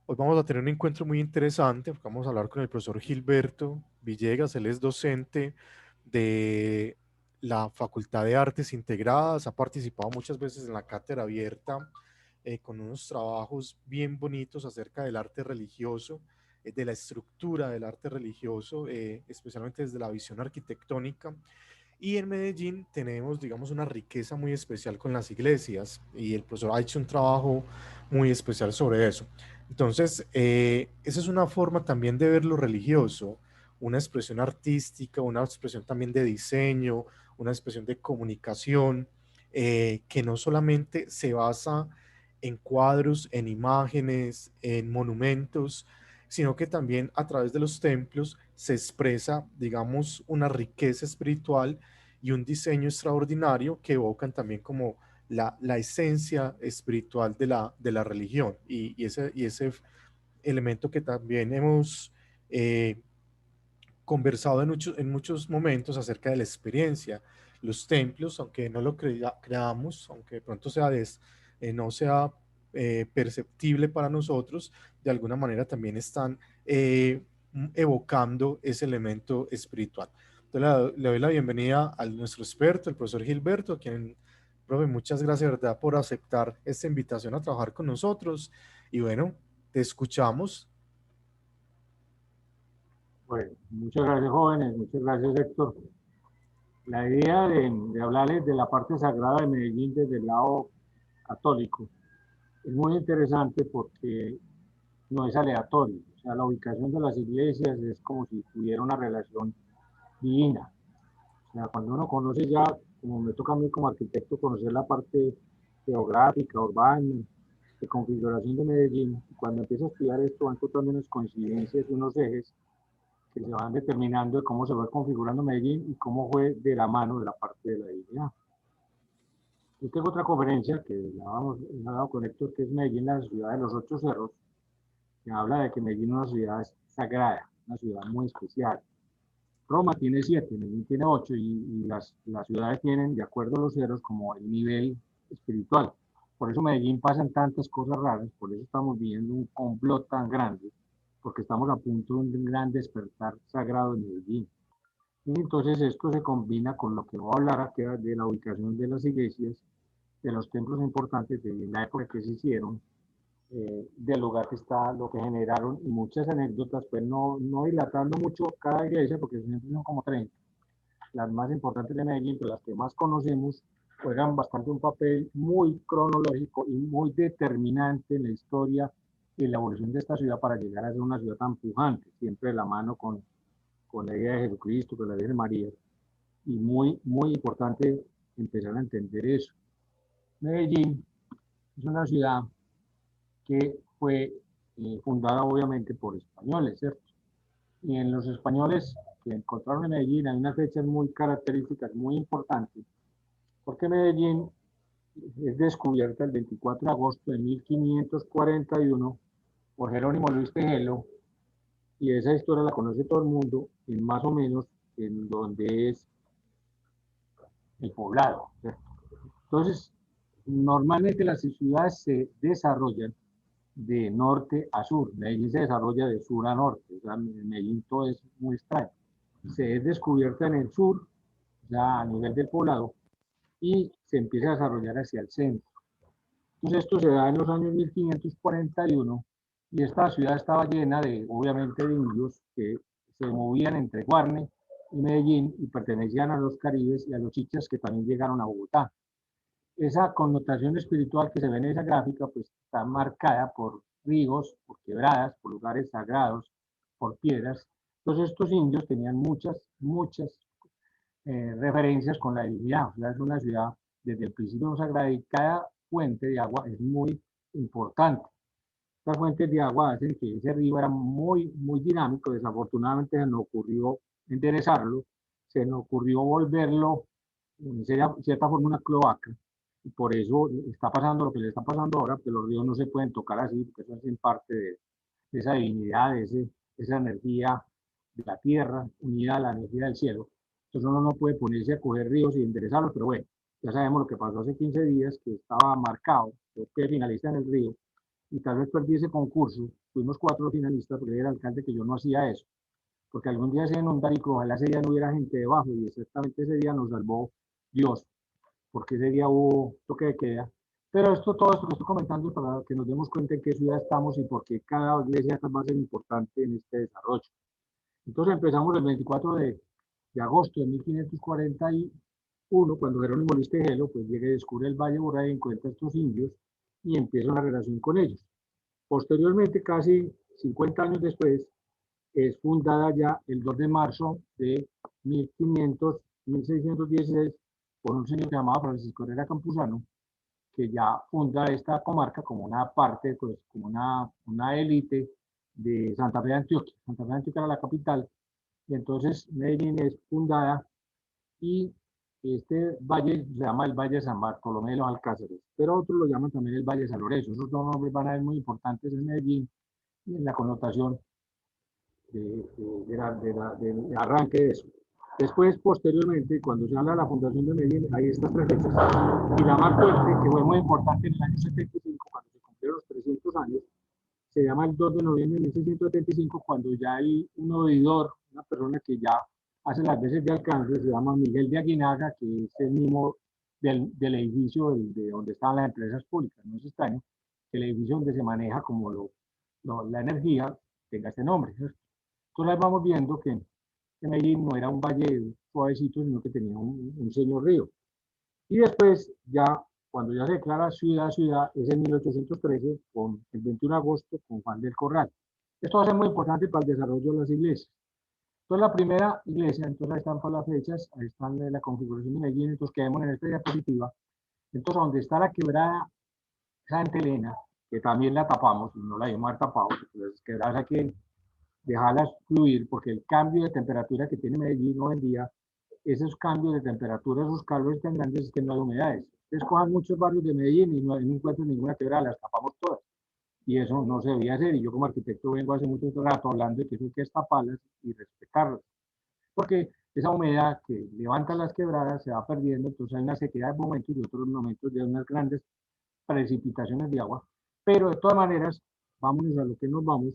Hoy vamos a tener un encuentro muy interesante, porque vamos a hablar con el profesor Gilberto Villegas. Él es docente de la Facultad de Artes Integradas, ha participado muchas veces en la cátedra abierta con unos trabajos bien bonitos acerca del arte religioso, de la estructura del arte religioso, especialmente desde la visión arquitectónica. Y en Medellín tenemos, digamos, una riqueza muy especial con las iglesias y el profesor ha hecho un trabajo muy especial sobre eso. Entonces, esa es una forma también de ver lo religioso, una expresión artística, una expresión también de diseño, una expresión de comunicación, que no solamente se basa en cuadros, en imágenes, en monumentos, sino que también a través de los templos se expresa, digamos, una riqueza espiritual y un diseño extraordinario que evocan también como la esencia espiritual de la religión y ese elemento que también hemos conversado en muchos momentos acerca de la experiencia. Los templos, aunque no lo creamos, aunque de pronto no sea perceptible para nosotros, de alguna manera también están evocando ese elemento espiritual. Entonces le doy la bienvenida a nuestro experto, el profesor Gilberto, a quien, profe, muchas gracias, ¿verdad?, por aceptar esta invitación a trabajar con nosotros. Y bueno, te escuchamos. Bueno, muchas gracias jóvenes, muchas gracias Héctor. La idea de hablarles de la parte sagrada de Medellín desde el lado católico es muy interesante porque no es aleatorio. O sea, la ubicación de las iglesias es como si tuviera una relación divina. O sea, cuando uno conoce ya, como me toca a mí como arquitecto, conocer la parte geográfica, urbana, de configuración de Medellín, cuando empiezo a estudiar esto van encontrando unas coincidencias, unos ejes que se van determinando de cómo se va configurando Medellín y cómo fue de la mano de la parte de la divinidad. Yo tengo otra conferencia que la he dado con Héctor, que es Medellín, la ciudad de los ocho cerros, que habla de que Medellín es una ciudad sagrada, una ciudad muy especial. Roma tiene siete, Medellín tiene ocho, y las ciudades tienen, de acuerdo a los cerros, como el nivel espiritual. Por eso Medellín pasan tantas cosas raras, por eso estamos viviendo un complot tan grande, porque estamos a punto de un gran despertar sagrado en Medellín. Y entonces esto se combina con lo que voy a hablar aquí de la ubicación de las iglesias, de los templos importantes, de la época que se hicieron, del lugar que está, lo que generaron y muchas anécdotas, pues no dilatando mucho cada iglesia, porque siempre son como 30. Las más importantes de Medellín, pero las que más conocemos, juegan bastante un papel muy cronológico y muy determinante en la historia y la evolución de esta ciudad para llegar a ser una ciudad tan pujante, siempre de la mano con la idea de Jesucristo, con la Virgen María, y muy importante empezar a entender eso. Medellín es una ciudad que fue fundada obviamente por españoles, ¿cierto? Y en los españoles que encontraron en Medellín hay unas fechas muy características, muy importantes, porque Medellín es descubierta el 24 de agosto de 1541 por Jerónimo Luis Tejelo, y esa historia la conoce todo el mundo, en más o menos en donde es el poblado, ¿cierto? Entonces, normalmente las ciudades se desarrollan de norte a sur. Medellín se desarrolla de sur a norte. O sea, en Medellín todo es muy extraño. Se es descubierta en el sur, ya a nivel del poblado, y se empieza a desarrollar hacia el centro. Entonces esto se da en los años 1541 y esta ciudad estaba llena de, obviamente, de indios que se movían entre Guarne y Medellín y pertenecían a los caribes y a los chichas que también llegaron a Bogotá. Esa connotación espiritual que se ve en esa gráfica, pues está marcada por ríos, por quebradas, por lugares sagrados, por piedras. Entonces estos indios tenían muchas referencias con la divinidad. O sea, es una ciudad desde el principio sagrada y cada fuente de agua es muy importante. Estas fuentes de agua hacen que ese río era muy dinámico. Desafortunadamente se nos ocurrió enderezarlo, se nos ocurrió volverlo en cierta forma una cloaca, y por eso está pasando lo que le está pasando ahora, que los ríos no se pueden tocar así, porque eso hacen parte de esa divinidad, esa energía de la tierra unida a la energía del cielo. Entonces uno no puede ponerse a coger ríos y enderezarlos, pero bueno, ya sabemos lo que pasó hace 15 días, que estaba marcado, que finalista en el río, y tal vez perdí ese concurso, fuimos 4 finalistas, porque era el alcalde que yo no hacía eso, porque algún día se inundar y que ojalá ese día no hubiera gente debajo, y exactamente ese día nos salvó Dios, porque ese día hubo toque de queda. Pero todo esto que estoy comentando es para que nos demos cuenta en qué ciudad estamos y por qué cada iglesia va a ser importante en este desarrollo. Entonces empezamos el 24 de agosto de 1541, cuando Jerónimo Listegelo pues llega y descubre el Valle Borá y encuentra a estos indios y empieza una relación con ellos. Posteriormente, casi 50 años después, es fundada ya el 2 de marzo de 1616 por un señor llamado Francisco Herrera Campuzano, que ya funda esta comarca como una parte, pues como una élite de Santa Fe de Antioquia. Santa Fe de Antioquia era la capital, y entonces Medellín es fundada y este valle se llama el Valle de San Bartolomé de los Alcázares, pero otros lo llaman también el Valle de San Lorenzo. Esos dos nombres van a ser muy importantes en Medellín y en la connotación del arranque de eso. Después, posteriormente, cuando se habla de la fundación de Medellín, hay estas 3 fechas. Y la más fuerte, que fue muy importante en el año 75, cuando se cumplieron los 300 años, se llama el 2 de noviembre de 1675, cuando ya hay un oidor, una persona que ya hace las veces de alcance, se llama Miguel de Aguinaga, que es el mismo del edificio de donde estaban las empresas públicas. No es extraño que el edificio donde se maneja como la energía tenga este nombre. Entonces ahí vamos viendo que Medellín no era un valle suavecito, sino que tenía un señor río. Y después, ya cuando ya se declara ciudad, es en 1813, con el 21 de agosto, con Juan del Corral. Esto va a ser muy importante para el desarrollo de las iglesias. Entonces, la primera iglesia, entonces ahí están todas las fechas, ahí están la configuración de Medellín, entonces quedemos en esta diapositiva. Entonces, donde está la quebrada Santa Elena, que también la tapamos, no la hemos tapado, las quebradas aquí dejarlas fluir, porque el cambio de temperatura que tiene Medellín hoy en día, esos cambios de temperatura, esos calores tan grandes, es que no hay humedades. Ustedes cojan muchos barrios de Medellín y no encuentran ninguna quebrada, las tapamos todas. Y eso no se debía hacer. Y yo como arquitecto vengo hace mucho rato hablando de que eso hay que taparlas y respetarlas. Porque esa humedad que levanta las quebradas se va perdiendo, entonces hay una sequía de momentos y otros momentos de unas grandes precipitaciones de agua. Pero de todas maneras, vámonos a lo que nos vamos,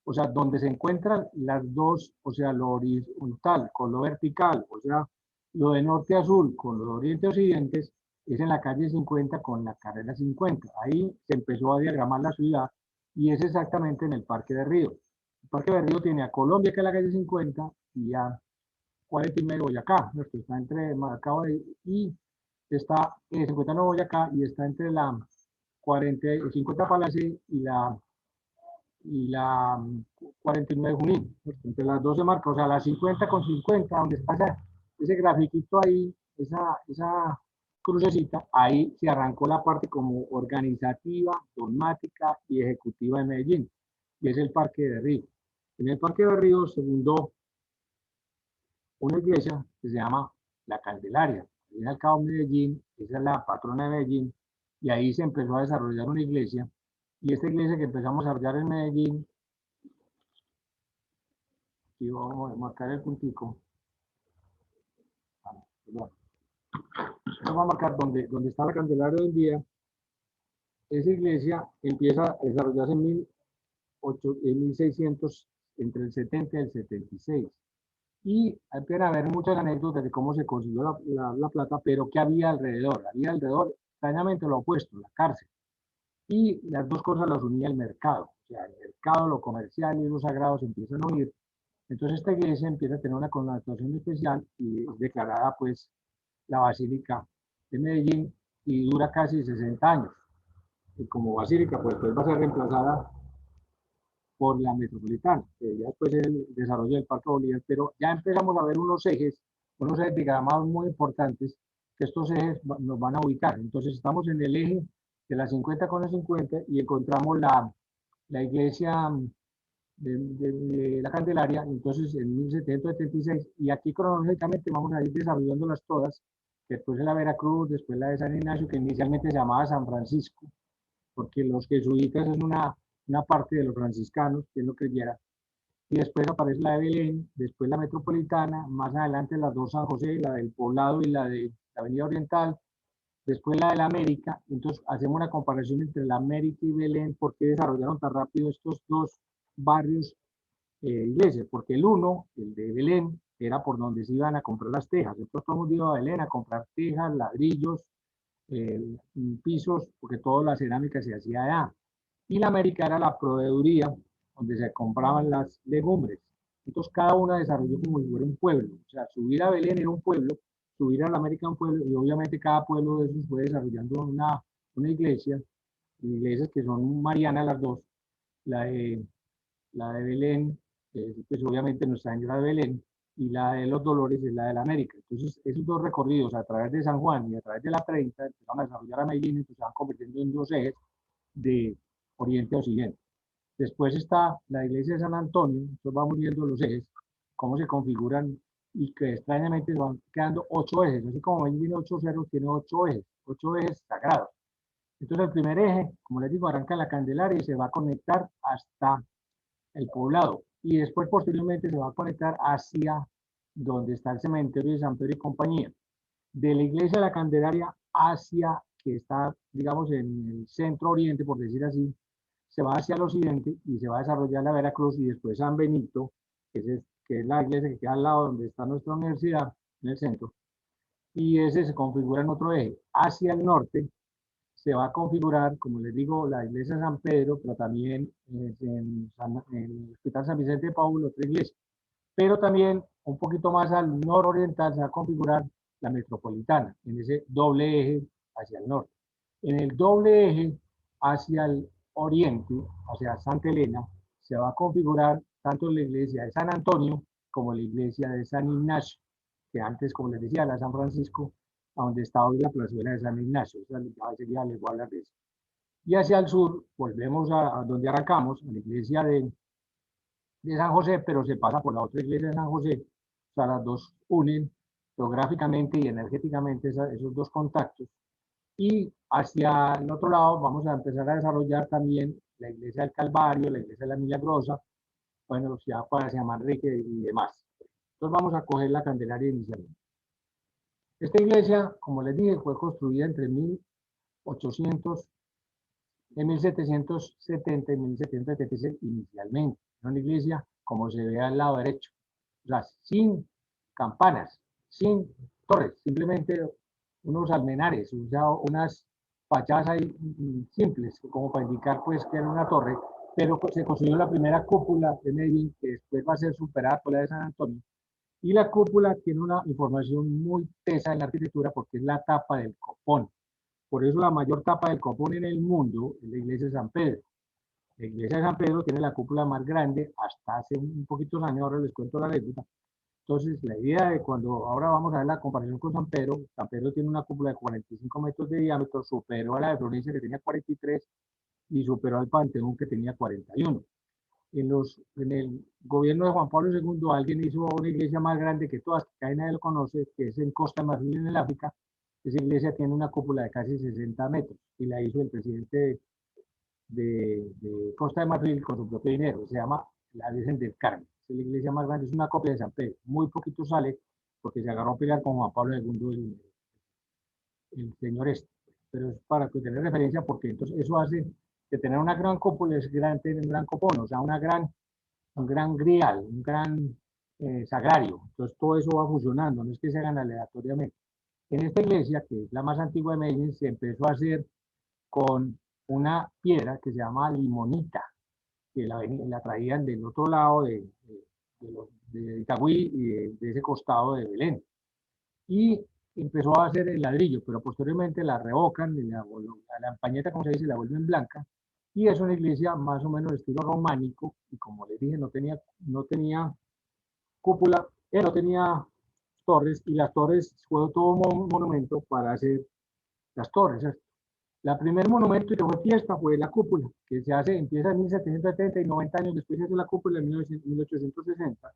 o sea, donde se encuentran las dos, o sea, lo horizontal con lo vertical, o sea, lo de norte a sur con los oriente a occidentes, es en la calle 50 con la carrera 50. Ahí se empezó a diagramar la ciudad y es exactamente en el Parque de Río. El Parque de Río tiene a Colombia, que es la calle 50, y a 49 Boyacá, esto está entre Maracaibo y está 59 Boyacá y está entre la 40, 50 Palacio y la 49 Junín. Entre las dos se marca, o sea, la 50 con 50, donde está ese grafiquito ahí, esa crucecita, ahí se arrancó la parte como organizativa, dogmática y ejecutiva de Medellín, y es el Parque de Río. En el Parque de Río se fundó una iglesia que se llama La Candelaria. En el cabo Medellín, esa es la patrona de Medellín, y ahí se empezó a desarrollar una iglesia. Y esta iglesia que empezamos a desarrollar en Medellín, y vamos a marcar el puntico, bueno, vamos a marcar donde está la Candelaria hoy en día. Esa iglesia empieza a desarrollarse en 1600, entre el 70 y el 76. Y empiezan a haber muchas anécdotas de cómo se consiguió la plata, pero ¿qué había alrededor? Había alrededor, extrañamente, lo opuesto, la cárcel. Y las dos cosas las unía el mercado. O sea, el mercado, lo comercial y lo sagrado se empiezan a unir. Entonces esta iglesia empieza a tener una connotación especial y es declarada pues la Basílica de Medellín y dura casi 60 años. Y como basílica pues va a ser reemplazada por la metropolitana, que ya después es el desarrollo del Parque Bolívar, pero ya empezamos a ver unos ejes diagramados muy importantes, que estos ejes nos van a ubicar. Entonces estamos en el eje de la 50 con la 50 y encontramos la iglesia de la Candelaria, entonces en 1776, y aquí cronológicamente vamos a ir desarrollándolas todas, después de la Veracruz, después la de San Ignacio, que inicialmente se llamaba San Francisco, porque los jesuitas es una parte de los franciscanos, que no creyera, y después aparece la de Belén, después la metropolitana, más adelante las dos San José, la del Poblado y la de la Avenida Oriental, después la de la América. Entonces hacemos una comparación entre la América y Belén, por qué desarrollaron tan rápido estos dos barrios iglesias, porque el uno, el de Belén, era por donde se iban a comprar las tejas. Nosotros hemos ido a Belén a comprar tejas, ladrillos, eh, pisos, porque toda la cerámica se hacía allá. Y la América era la proveeduría donde se compraban las legumbres. Entonces cada una desarrolló como si fuera un pueblo. O sea, subir a Belén era un pueblo, subir a la América un pueblo, y obviamente cada pueblo de esos fue desarrollando una iglesia, iglesias que son marianas las dos, la de, la de Belén, pues obviamente Nuestra Señora de Belén, y la de los Dolores es la de la América. Entonces, esos dos recorridos a través de San Juan y a través de la 30 empezaron a desarrollar a Medellín y pues se van convirtiendo en dos ejes de oriente a occidente. Después está la iglesia de San Antonio, entonces vamos viendo los ejes, cómo se configuran y que extrañamente van quedando 8 ejes, así como ven tiene 8 ceros, tiene 8 ejes sagrados. Entonces el primer eje, como les digo, arranca en la Candelaria y se va a conectar hasta el poblado y después posteriormente se va a conectar hacia donde está el cementerio de San Pedro y compañía. De la iglesia de la Candelaria hacia, que está, digamos, en el centro oriente, por decir así, se va hacia el occidente y se va a desarrollar la Veracruz y después San Benito, que es la iglesia que queda al lado donde está nuestra universidad, en el centro, y ese se configura en otro eje. Hacia el norte se va a configurar, como les digo, la iglesia de San Pedro, pero también en el Hospital San Vicente de Paúl, otra iglesia. Pero también un poquito más al nororiental se va a configurar la metropolitana, en ese doble eje hacia el norte. En el doble eje hacia el oriente, hacia Santa Elena, se va a configurar tanto la iglesia de San Antonio como la iglesia de San Ignacio, que antes, como les decía, la San Francisco, a donde está hoy la plazuela de San Ignacio. O sea, ya les voy a hablar de eso. Y hacia el sur, volvemos a donde arrancamos, a la iglesia de San José, pero se pasa por la otra iglesia de San José. O sea, las dos unen geográficamente y energéticamente esos dos contactos. Y hacia el otro lado vamos a empezar a desarrollar también la iglesia del Calvario, la iglesia de la Milagrosa, bueno, ya para San Manrique y demás. Entonces vamos a coger la Candelaria inicialmente. Esta iglesia, como les dije, fue construida entre 1800, en 1770 y 1776 inicialmente. Era una iglesia, como se ve al lado derecho, o sea, sin campanas, sin torres, simplemente unos almenares, o sea, unas fachadas ahí simples, como para indicar pues que era una torre, pero pues, se construyó la primera cúpula de Medellín, que después va a ser superada por la de San Antonio, y la cúpula tiene una información muy tesa en la arquitectura porque es la tapa del copón. Por eso la mayor tapa del copón en el mundo es la iglesia de San Pedro. La iglesia de San Pedro tiene la cúpula más grande hasta hace un poquitos años, ahora les cuento la anécdota. Entonces, la idea de cuando ahora vamos a ver la comparación con San Pedro tiene una cúpula de 45 metros de diámetro, superó a la de Florencia que tenía 43 y superó al Panteón que tenía 41. En el gobierno de Juan Pablo II alguien hizo una iglesia más grande que todas, que casi nadie lo conoce, que es en Costa de Marfil, en el África. Esa iglesia tiene una cúpula de casi 60 metros y la hizo el presidente de Costa de Marfil con su propio dinero. Se llama la Virgen del Carmen. Es la iglesia más grande, es una copia de San Pedro. Muy poquito sale porque se agarró a pelear con Juan Pablo II, el señor este. Pero es para que tener referencia porque entonces eso hace que tener una gran cúpula es tener un gran copón, o sea, un gran grial, un gran sagrario. Entonces todo eso va funcionando, no es que se hagan aleatoriamente. En esta iglesia, que es la más antigua de Medellín, se empezó a hacer con una piedra que se llama limonita, que la traían del otro lado de Itagüí y de ese costado de Belén. Y empezó a hacer el ladrillo, pero posteriormente la revocan, la empañeta, como se dice, la vuelven blanca, y es una iglesia más o menos de estilo románico, y como les dije, no tenía cúpula, no tenía torres, y las torres fue todo un monumento para hacer las torres. La primer monumento que fue fiesta fue la cúpula, que empieza en 1770 y 90 años después se hace la cúpula en 1860.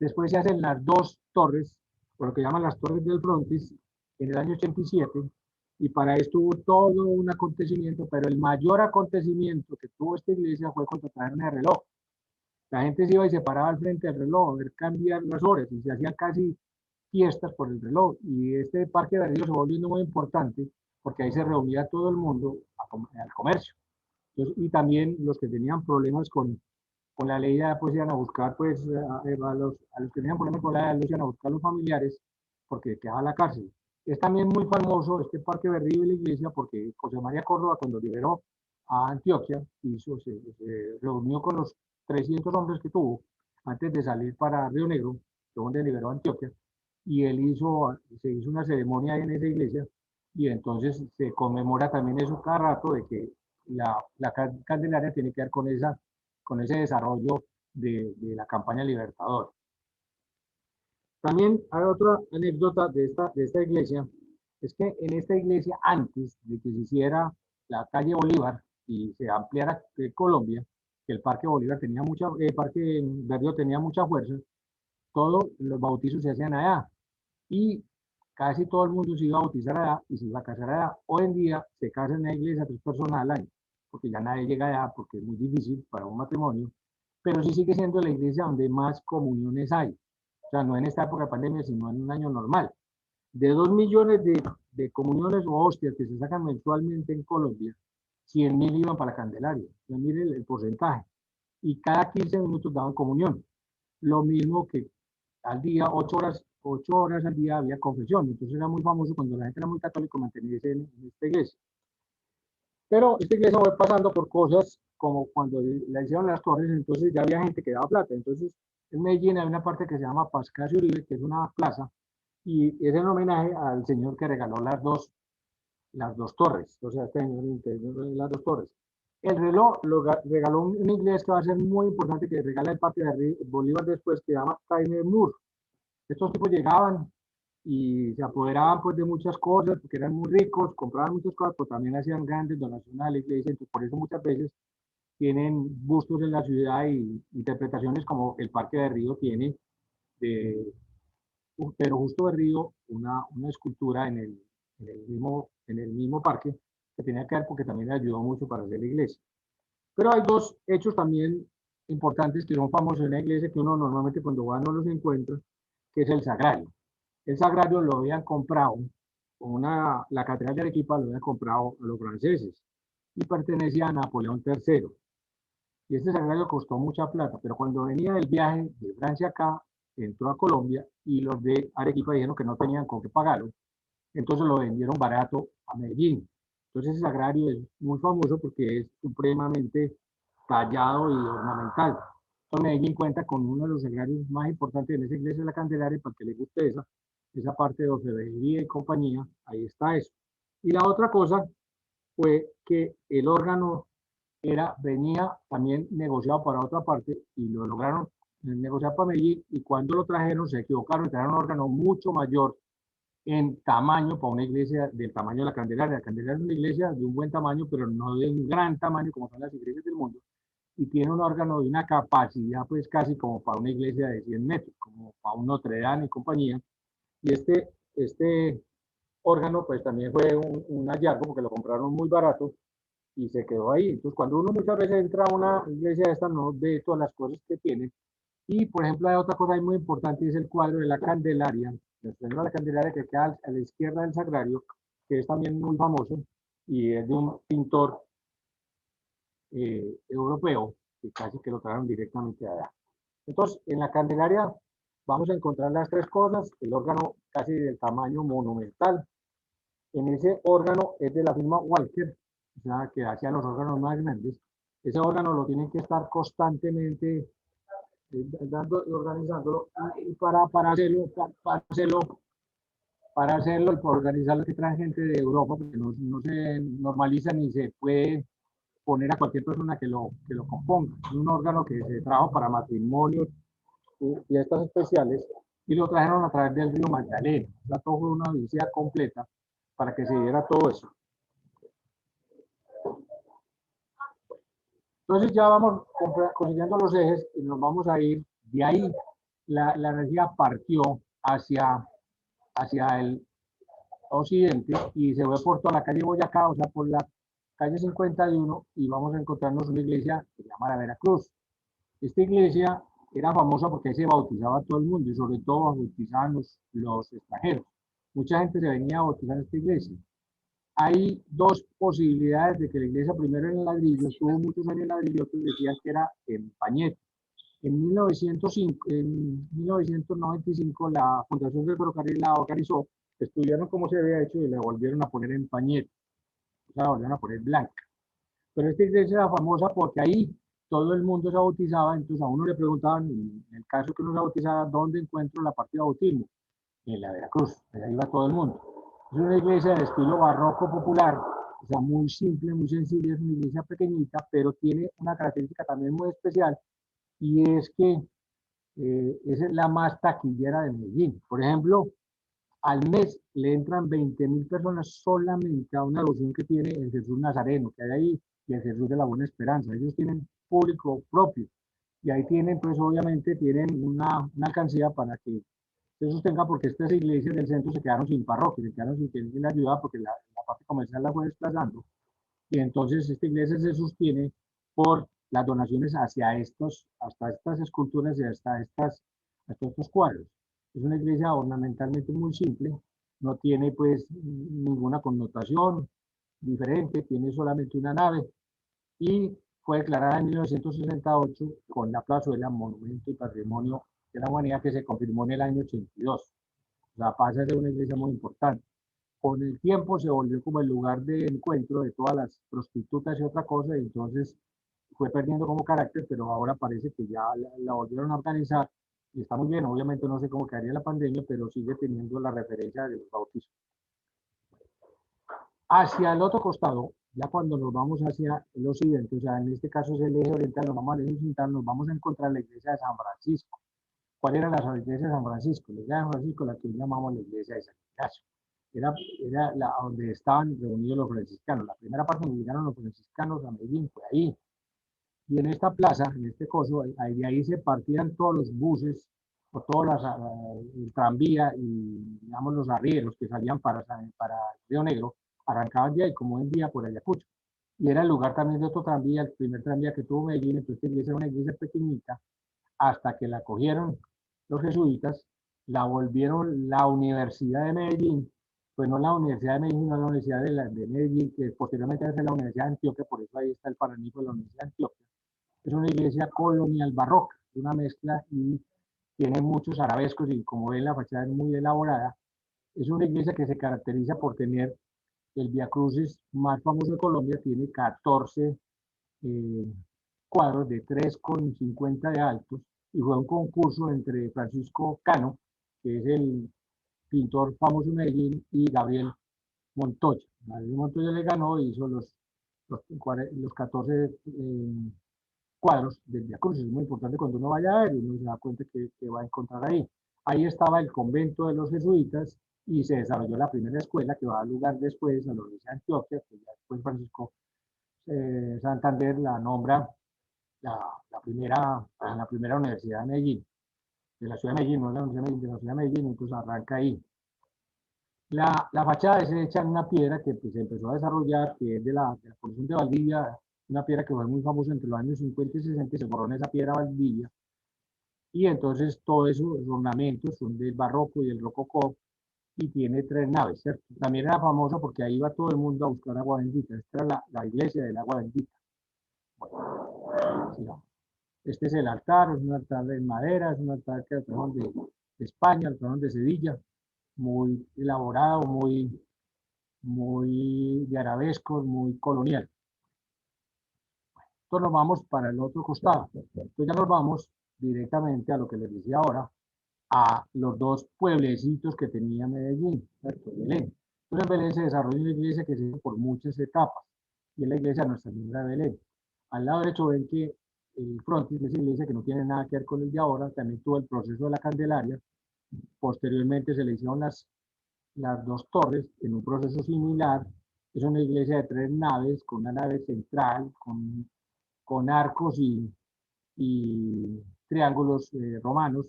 Después se hacen las dos torres, por lo que llaman las torres del frontis, en el año 87, y para esto hubo todo un acontecimiento, pero el mayor acontecimiento que tuvo esta iglesia fue cuando trajeron el reloj. La gente se iba y se paraba al frente del reloj a ver cambiar las horas, y se hacían casi fiestas por el reloj, y este parque de río se volvió muy importante, porque ahí se reunía todo el mundo al comercio. Entonces, y también los que tenían problemas con la ley, ya pues iban a buscar, pues, a los que tenían problemas con la ley, los iban a buscar los familiares, porque quedaba la cárcel. Es también muy famoso este Parque Berrío y la iglesia, porque José María Córdoba, cuando liberó a Antioquia, se reunió con los 300 hombres que tuvo antes de salir para Río Negro, donde liberó a Antioquia, y él se hizo una ceremonia en esa iglesia, y entonces se conmemora también eso cada rato, de que la Candelaria tiene que ver con ese desarrollo de la campaña Libertador. También hay otra anécdota de esta iglesia, es que en esta iglesia, antes de que se hiciera la calle Bolívar y se ampliara Colombia, que el Parque Bolívar tenía mucha, el Parque Berrío tenía mucha fuerza, todos los bautizos se hacían allá y casi todo el mundo se iba a bautizar allá y se iba a casar allá. Hoy en día se casan en la iglesia 3 personas al año, porque ya nadie llega allá, porque es muy difícil para un matrimonio, pero sí sigue siendo la iglesia donde más comuniones hay. O sea, no en esta época de pandemia, sino en un año normal. De 2 millones de comuniones o hostias que se sacan mensualmente en Colombia, 100.000 iban para la Candelaria. Entonces, mire el porcentaje. Y cada 15 minutos daban comunión. Lo mismo que al día, 8 horas al día había confesión. Entonces era muy famoso cuando la gente era muy católica mantenerse en esta iglesia. Pero esta iglesia fue pasando por cosas como cuando la hicieron las torres, entonces ya había gente que daba plata. Entonces en Medellín hay una parte que se llama Pascasio Uribe, que es una plaza, y es en homenaje al señor que regaló las dos torres. O sea, este señor las dos torres. El reloj lo regaló un inglés que va a ser muy importante, que regala el Parque de Bolívar después, que se llama Taime Moore. Estos tipos llegaban y se apoderaban pues de muchas cosas, porque eran muy ricos, compraban muchas cosas, pero también hacían grandes donaciones a la iglesia. Entonces, por eso muchas veces tienen bustos en la ciudad y interpretaciones como el Parque de Río tiene de Pedro Justo de Río, una escultura en el mismo parque, que tenía que ver porque también le ayudó mucho para hacer la iglesia. Pero hay dos hechos también importantes que son famosos en la iglesia, que uno normalmente cuando va no los encuentra, que es el sagrario. El sagrario lo habían comprado, la catedral de Arequipa lo habían comprado a los franceses y pertenecía a Napoleón III. Y este sagrario costó mucha plata, pero cuando venía del viaje de Francia acá, entró a Colombia y los de Arequipa dijeron que no tenían con qué pagarlo, entonces lo vendieron barato a Medellín. Entonces ese sagrario es muy famoso porque es supremamente tallado y ornamental. Entonces Medellín cuenta con uno de los sagrarios más importantes en esa iglesia de la Candelaria, para que le guste esa parte de orfebrería y compañía, ahí está eso. Y la otra cosa fue que el órgano venía también negociado para otra parte y lo lograron negociar para Medellín, y cuando lo trajeron se equivocaron, trajeron un órgano mucho mayor en tamaño para una iglesia del tamaño de la Candelaria. La Candelaria es una iglesia de un buen tamaño, pero no de un gran tamaño como son las iglesias del mundo, y tiene un órgano de una capacidad pues casi como para una iglesia de 100 metros, como para un Notre Dame y compañía. Y este órgano pues también fue un hallazgo porque lo compraron muy barato y se quedó ahí. Entonces, cuando uno muchas veces entra a una iglesia de esta, no ve todas las cosas que tiene. Y, por ejemplo, hay otra cosa muy importante, y es el cuadro de la Candelaria, de la Candelaria que queda a la izquierda del Sagrario, que es también muy famoso, y es de un pintor europeo, que casi que lo trajeron directamente allá. Entonces, en la Candelaria vamos a encontrar las tres cosas: el órgano casi del tamaño monumental. En ese órgano es de la firma Walker, o sea, que hacía los órganos más grandes. Ese órgano lo tienen que estar constantemente dando y organizándolo, y para hacerlo y para organizarlo, que traen gente de Europa, porque no se normaliza ni se puede poner a cualquier persona que lo componga. Es un órgano que se trajo para matrimonios y fiestas especiales, y lo trajeron a través del río Magdalena. La todo fue una odisea completa para que se diera todo eso. Entonces ya vamos consiguiendo los ejes y nos vamos a ir de ahí. La energía partió hacia el occidente y se fue por toda la calle Boyacá, o sea, por la calle 51, y vamos a encontrarnos una iglesia que se llama la Veracruz. Esta iglesia era famosa porque ahí se bautizaba todo el mundo, y sobre todo bautizaban los extranjeros. Mucha gente se venía a bautizar en esta iglesia. Hay dos posibilidades de que la iglesia primero en ladrillo, estuvo muchos años en ladrillo, otros decían que era en pañete. En 1995 la Fundación del Ferrocarril la organizó, estudiaron cómo se había hecho y la volvieron a poner en pañete, o sea, la volvieron a poner blanca. Pero esta iglesia era famosa porque ahí todo el mundo se bautizaba, entonces a uno le preguntaban, en el caso que uno se bautizaba, ¿dónde encuentro la parte de bautismo? En la Veracruz, ahí va todo el mundo. Es una iglesia de estilo barroco popular, o sea, muy simple, muy sencilla, es una iglesia pequeñita, pero tiene una característica también muy especial, y es que esa es la más taquillera de Medellín. Por ejemplo, al mes le entran 20.000 personas solamente a una devoción que tiene el Jesús Nazareno, que hay ahí, y el Jesús de la Buena Esperanza. Ellos tienen público propio, y ahí tienen, pues obviamente, tienen una alcancía para que se sostenga, porque estas iglesias del centro se quedaron sin parroquia, se quedaron sin quien les ayuda porque la parte comercial la fue desplazando. Y entonces esta iglesia se sostiene por las donaciones hacia hasta estas esculturas y hasta estos cuadros. Es una iglesia ornamentalmente muy simple, no tiene pues ninguna connotación diferente, tiene solamente una nave y fue declarada en 1968 con la plazuela Monumento y Patrimonio de la Humanidad, que se confirmó en el año 82. O sea, pasa a ser una iglesia muy importante. Con el tiempo se volvió como el lugar de encuentro de todas las prostitutas y otra cosa, y entonces fue perdiendo como carácter, pero ahora parece que ya la volvieron a organizar y está muy bien. Obviamente no sé cómo quedaría la pandemia, pero sigue teniendo la referencia de los bautismos. Hacia el otro costado, ya cuando nos vamos hacia el occidente, o sea, en este caso es el eje oriental, nos vamos al eje occidental, nos vamos a encontrar la iglesia de San Francisco. ¿Cuál era la iglesia de San Francisco? La iglesia de San Francisco, la que llamamos la iglesia de San Ignacio. Era donde estaban reunidos los franciscanos. La primera parte donde llegaron los franciscanos a Medellín fue ahí. Y en esta plaza, en este coso, de ahí se partían todos los buses, o todos el tranvía y, digamos, los arrieros que salían para Río Negro, arrancaban de ahí, como en día, por Ayacucho. Y era el lugar también de otro tranvía, el primer tranvía que tuvo Medellín. Entonces esta iglesia era una iglesia pequeñita, hasta que la cogieron los jesuitas, la volvieron la Universidad de Medellín, pues no la Universidad de Medellín, sino la Universidad de Medellín, que posteriormente va a ser la Universidad de Antioquia, por eso ahí está el paraninfo de la Universidad de Antioquia. Es una iglesia colonial barroca, una mezcla, y tiene muchos arabescos, y como ven la fachada es muy elaborada. Es una iglesia que se caracteriza por tener el Via Crucis más famoso de Colombia, tiene 14 eh, cuadros de 3,50 de altos, y fue un concurso entre Francisco Cano, que es el pintor famoso de Medellín, y Gabriel Montoya. Gabriel Montoya le ganó y hizo los 14 cuadros del Via Crucis. Es muy importante cuando uno vaya a ver y uno se da cuenta que va a encontrar ahí. Ahí estaba el convento de los jesuitas y se desarrolló la primera escuela que va a dar lugar después a la Universidad de Antioquia, que ya después Francisco Santander la nombra la, la primera universidad de Medellín, de la ciudad de Medellín, no la Universidad de Medellín, de la ciudad de Medellín, entonces arranca ahí. La fachada es hecha en una piedra que pues, se empezó a desarrollar, que es de la porción de Valdivia, una piedra que fue muy famosa entre los años 50 y 60, y se borró en esa piedra Valdivia, y entonces todos esos ornamentos son del barroco y del rococó, y tiene 3 naves, ¿cierto? También era famoso porque ahí iba todo el mundo a buscar agua bendita. Esta era la iglesia del agua bendita. Bueno, sigamos. Este es el altar, es un altar de madera, es un altar que trajeron de España, lo trajeron de Sevilla, muy elaborado, muy de arabescos, muy colonial. Entonces nos vamos para el otro costado. Entonces ya nos vamos directamente a lo que les decía ahora, a los dos pueblecitos que tenía Medellín, ¿cierto? Belén. Entonces en Belén se desarrolló una iglesia que se hizo por muchas etapas, y es la iglesia de Nuestra Señora de Belén. Al lado derecho ven que el frontis de esa iglesia, que no tiene nada que ver con el de ahora, también tuvo el proceso de la Candelaria. Posteriormente se le hicieron las dos torres en un proceso similar. Es una iglesia de 3 naves, con una nave central, con arcos y triángulos romanos,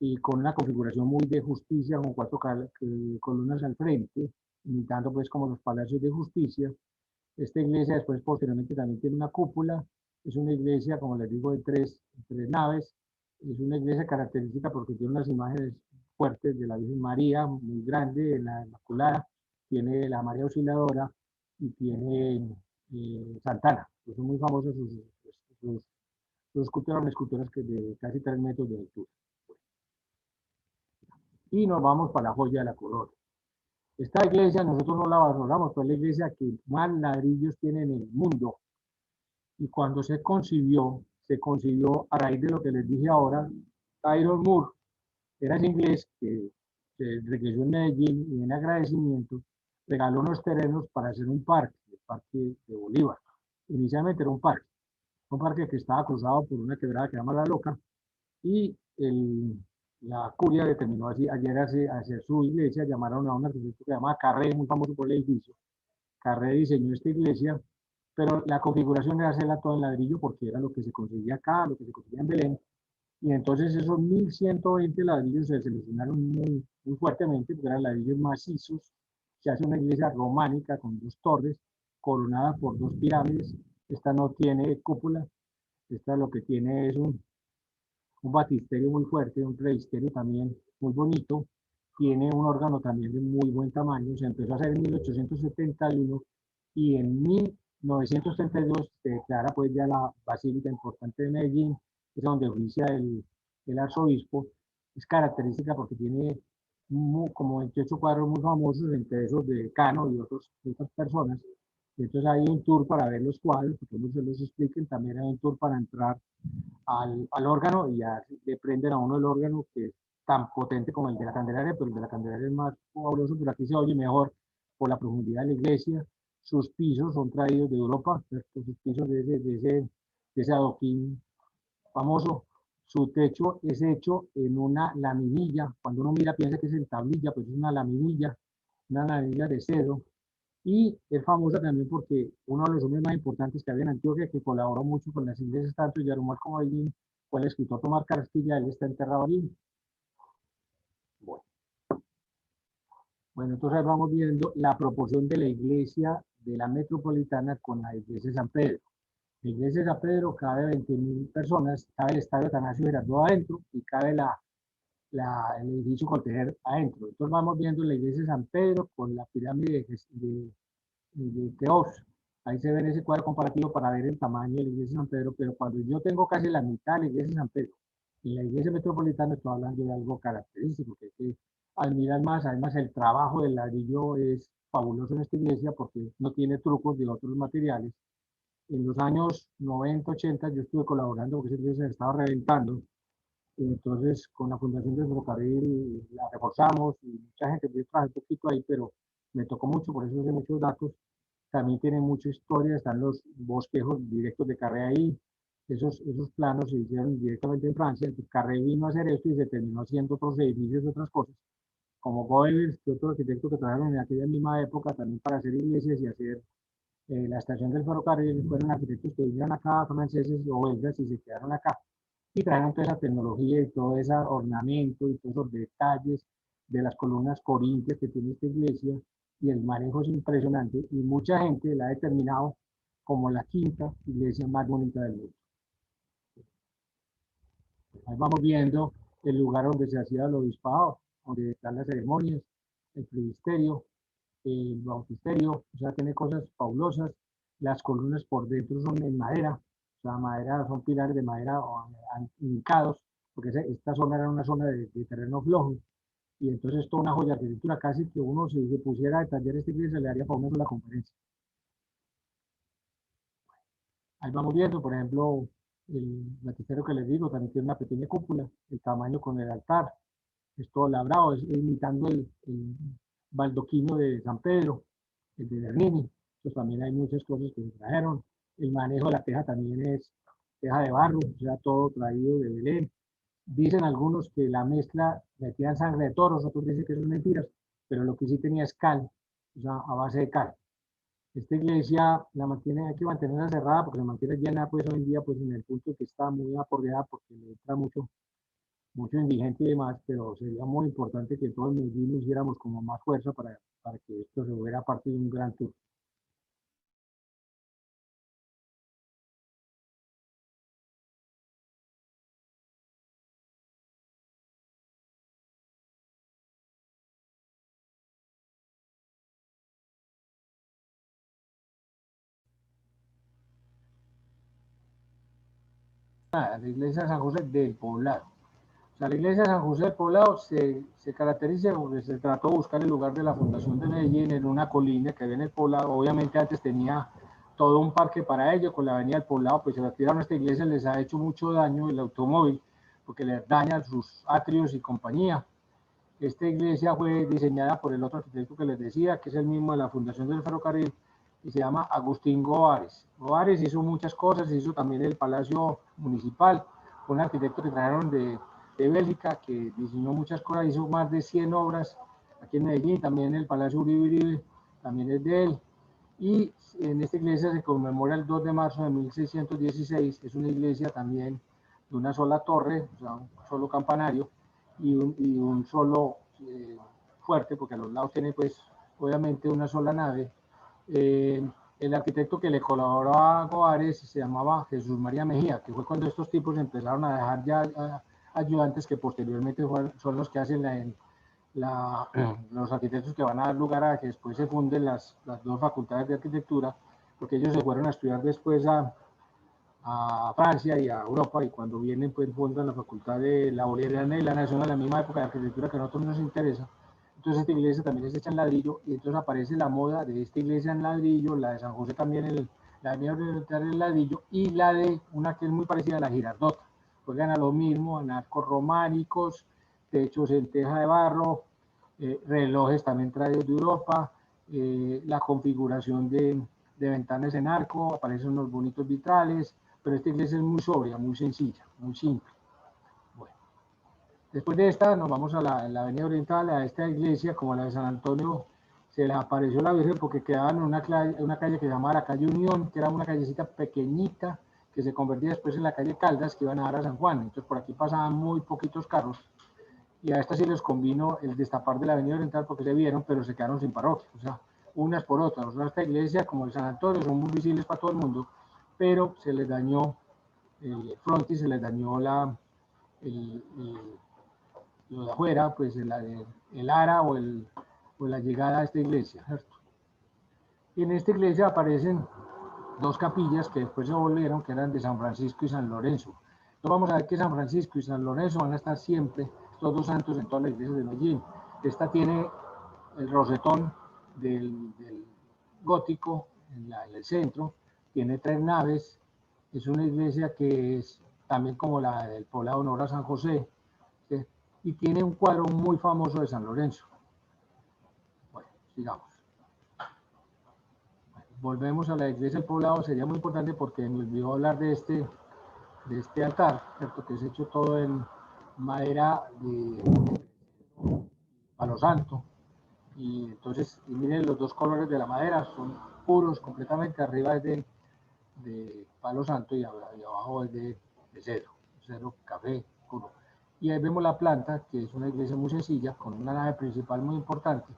y con una configuración muy de justicia, con 4 columnas al frente, imitando pues como los palacios de justicia. Esta iglesia después posteriormente también tiene una cúpula. Es una iglesia, como les digo, de tres naves. Es una iglesia característica porque tiene unas imágenes fuertes de la Virgen María, muy grande, en la Inmaculada. tiene la María Auxiliadora y tiene Santana. Pues son muy famosos sus esculturas que de casi 3 metros de altura. Y nos vamos para la joya de la corona. Esta iglesia nosotros no la valoramos, pues es la iglesia que más ladrillos tiene en el mundo. Y cuando se concibió a raíz de lo que les dije ahora. Tyrone Moore era ese inglés que regresó en Medellín y en agradecimiento regaló unos terrenos para hacer un parque, el Parque de Bolívar. Inicialmente era un parque que estaba cruzado por una quebrada que se llama La Loca, y la curia determinó así, ayer hacer su iglesia, llamaron a un arquitecto que se llama Carré, muy famoso por el edificio. Carré diseñó esta iglesia, pero la configuración era hacerla todo en ladrillo porque era lo que se conseguía acá, lo que se conseguía en Belén. Y entonces esos 1120 ladrillos se seleccionaron muy fuertemente porque eran ladrillos macizos. Se hace una iglesia románica con 2 torres coronada por 2 pirámides. Esta no tiene cúpula, esta lo que tiene es un batisterio muy fuerte, un presbiterio también muy bonito. Tiene un órgano también de muy buen tamaño. Se empezó a hacer en 1871 y en 1932 se declara pues ya la Basílica Importante de Medellín, es donde oficia el arzobispo. Es característica porque tiene como 28 cuadros muy famosos, entre esos de Cano y otras personas. Entonces hay un tour para ver los cuadros, porque no se los expliquen. También hay un tour para entrar al órgano y ya le prenden a uno el órgano, que es tan potente como el de la Candelaria, pero el de la Candelaria es más fabuloso, pero aquí se oye mejor por la profundidad de la iglesia. Sus pisos son traídos de Europa, sus pisos de ese adoquín famoso. Su techo es hecho en una laminilla. Cuando uno mira piensa que es en tablilla, pues es una laminilla de cedro. Y es famosa también porque uno de los hombres más importantes que había en Antioquia, que colaboró mucho con las iglesias, tanto Yarumar como Bellín, fue el escritor Tomás Carrasquilla. Él está enterrado allí. Bueno, entonces vamos viendo la proporción de la iglesia de la metropolitana con la iglesia de San Pedro. La iglesia de San Pedro cabe 20.000 personas, cabe el estadio Atanasio Girardot adentro y cabe el edificio Coltejer adentro. Entonces vamos viendo la iglesia de San Pedro con la pirámide de Keops. Ahí se ve ese cuadro comparativo para ver el tamaño de la iglesia de San Pedro, pero cuando yo tengo casi la mitad de la iglesia de San Pedro y la iglesia metropolitana, estoy hablando de algo característico, que es que al mirar más, además el trabajo del ladrillo es fabuloso en esta iglesia porque no tiene trucos de otros materiales. En los años 90, 80 yo estuve colaborando porque esa iglesia se estaba reventando, y entonces con la fundación del ferrocarril la reforzamos y mucha gente, yo trabajé un poquito ahí, pero me tocó mucho, por eso sé muchos datos. También tiene mucha historia, están los bosquejos directos de Carré ahí. Esos planos se hicieron directamente en Francia. Entonces Carré vino a hacer esto y se terminó haciendo otros edificios y otras cosas, como Goebbels, que otro arquitecto que trajeron en aquella misma época también para hacer iglesias y hacer la estación del ferrocarril. Fueron arquitectos que vinieron acá, franceses o belgas, y se quedaron acá. Y trajeron toda esa tecnología y todo ese ornamento y todos esos detalles de las columnas corintias que tiene esta iglesia, y el manejo es impresionante, y mucha gente la ha determinado como la quinta iglesia más bonita del mundo. Ahí vamos viendo el lugar donde se hacía el obispado, donde están las ceremonias, el presbiterio, el bautisterio. O sea, tiene cosas fabulosas. Las columnas por dentro son en madera, o sea, madera, son pilares de madera hincados, porque esta zona era una zona de terreno flojo, y entonces toda una joya de arquitectura. Casi que uno, si se pusiera a detallar esta iglesia, le haría para una sola conferencia. Ahí vamos viendo, por ejemplo, el batisterio que les digo, también tiene una pequeña cúpula, el tamaño con el altar, es todo labrado, es imitando el baldoquino de San Pedro, el de Bernini. Pues también hay muchas cosas que se trajeron. El manejo de la teja también es teja de barro, o sea, todo traído de Belén. Dicen algunos que la mezcla metían sangre de toros, otros dicen que son mentiras, pero lo que sí tenía es cal, o sea, a base de cal. Esta iglesia hay que mantenerla cerrada porque se mantiene llena pues hoy en día, pues en el punto que está muy aporreada porque le entra mucho indigente y demás, pero sería muy importante que todos los niños hiciéramos como más fuerza para que esto se volviera parte de un gran tour. la iglesia de San José del Poblado. O sea, la iglesia de San José del Poblado se caracteriza porque se trató de buscar el lugar de la fundación de Medellín en una colina que había en el Poblado. Obviamente antes tenía todo un parque para ello, con la avenida del Poblado, pues se retiraron a esta iglesia, les ha hecho mucho daño el automóvil, porque les daña sus atrios y compañía. Esta iglesia fue diseñada por el otro arquitecto que les decía, que es el mismo de la fundación del ferrocarril, y se llama Agustín Goares. Goares hizo muchas cosas, hizo también el Palacio Municipal, un arquitecto que trajeron de Bélgica, que diseñó muchas cosas, hizo más de 100 obras aquí en Medellín, también el Palacio Uribe Uribe, también es de él. Y en esta iglesia se conmemora el 2 de marzo de 1616, es una iglesia también de una sola torre, o sea, un solo campanario, y un solo fuerte, porque a los lados tiene pues obviamente una sola nave. El arquitecto que le colaboró a Goares se llamaba Jesús María Mejía, que fue cuando estos tipos empezaron a dejar ya ayudantes que posteriormente son los que hacen los arquitectos que van a dar lugar a que después se funden las dos facultades de arquitectura, porque ellos se fueron a estudiar después a Francia y a Europa, y cuando vienen pues fundan la facultad de la Bolivariana y la Nación a la misma época de arquitectura que a nosotros nos interesa. Entonces esta iglesia también es hecha en ladrillo, y entonces aparece la moda de esta iglesia en ladrillo, la de San José también, la avenida Oriental en ladrillo, y la de una que es muy parecida a la Girardota. Juegan a lo mismo, en arcos románicos, techos en teja de barro, relojes también traídos de Europa, la configuración de ventanas en arco, aparecen unos bonitos vitrales, pero esta iglesia es muy sobria, muy sencilla, muy simple. Bueno, después de esta nos vamos a la avenida Oriental, a esta iglesia, como la de San Antonio, se les apareció la Virgen porque quedaba en una calle que se llamaba la calle Unión, que era una callecita pequeñita, que se convertía después en la calle Caldas, que iban a dar a San Juan. Entonces por aquí pasaban muy poquitos carros, y a esta sí les convino el destapar de la avenida Oriental porque se vieron, pero se quedaron sin parroquia. O sea, unas por otras. O sea, esta iglesia, como el San Antonio, son muy visibles para todo el mundo, pero se les dañó el frontis, se les dañó lo de afuera, pues el ara o la llegada a esta iglesia, ¿cierto? Y en esta iglesia aparecen dos capillas que después se volvieron, que eran de San Francisco y San Lorenzo. Entonces vamos a ver que San Francisco y San Lorenzo van a estar siempre, estos dos santos, en todas las iglesias de Medellín. Esta tiene el rosetón del gótico en el centro, tiene 3 naves, es una iglesia que es también como la del Poblado Honor a San José, ¿sí? Y tiene un cuadro muy famoso de San Lorenzo. Bueno, sigamos. Volvemos a la iglesia del Poblado, sería muy importante porque me olvidó hablar de este altar, ¿cierto? Que es hecho todo en madera de palo santo. Y entonces, y miren los dos colores de la madera, son puros completamente, arriba es de palo santo y abajo es de cedro café puro. Y ahí vemos la planta, que es una iglesia muy sencilla, con una nave principal muy importante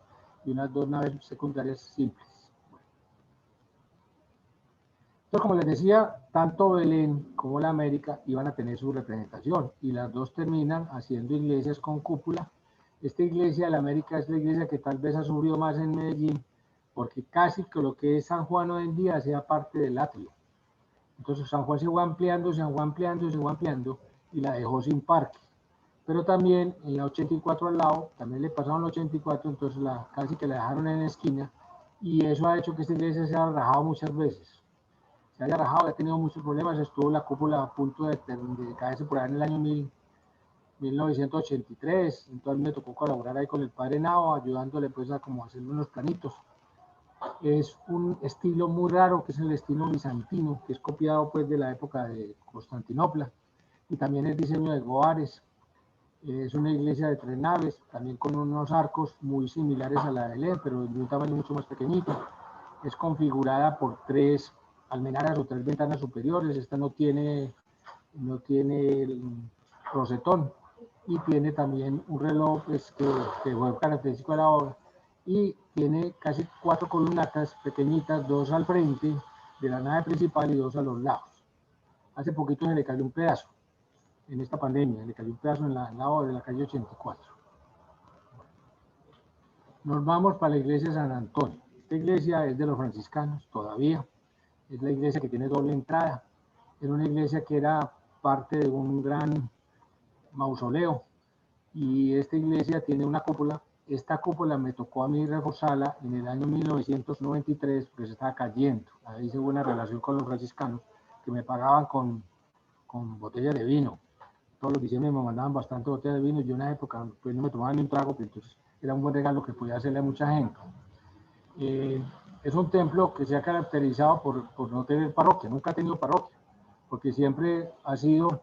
y unas 2 naves secundarias simples. Entonces, como les decía, tanto Belén como la América iban a tener su representación, y las dos terminan haciendo iglesias con cúpula. Esta iglesia de la América es la iglesia que tal vez ha sufrido más en Medellín, porque casi que lo que es San Juan hoy en día hacía parte del atrio. Entonces San Juan se fue ampliando, se fue ampliando, se fue ampliando, y la dejó sin parque. Pero también en la 84 al lado, también le pasaron la 84, entonces casi que la dejaron en la esquina, y eso ha hecho que esta iglesia se haya rajado muchas veces. Se haya rajado, ha tenido muchos problemas, estuvo la cúpula a punto de caerse por ahí en el año 1983, entonces me tocó colaborar ahí con el padre Nao, ayudándole pues a como hacer unos planitos. Es un estilo muy raro, que es el estilo bizantino, que es copiado pues de la época de Constantinopla, y también el diseño de Goares. Es una iglesia de 3 naves, también con unos arcos muy similares a la de Belén, pero de un tamaño mucho más pequeñito. Es configurada por 3 almenaras o 3 ventanas superiores. Esta no tiene el rosetón, y tiene también un reloj pues, que fue característico de la obra, y tiene casi 4 columnatas pequeñitas, 2 al frente de la nave principal y 2 a los lados. Hace poquito se le cayó un pedazo, en esta pandemia, le cayó un pedazo en la obra de la calle 84. Nos vamos para la iglesia de San Antonio. Esta iglesia es de los franciscanos todavía, es la iglesia que tiene doble entrada. Era una iglesia que era parte de un gran mausoleo, y esta iglesia tiene una cúpula. Esta cúpula me tocó a mí reforzarla en el año 1993 porque se estaba cayendo. Ahí hice buena relación con los franciscanos, que me pagaban con botellas de vino. Todos los diciembre me mandaban bastante botellas de vino. Yo en esa época pues no me tomaba ni un trago, pero entonces era un buen regalo que podía hacerle a mucha gente. Es un templo que se ha caracterizado por no tener parroquia, nunca ha tenido parroquia, porque siempre ha sido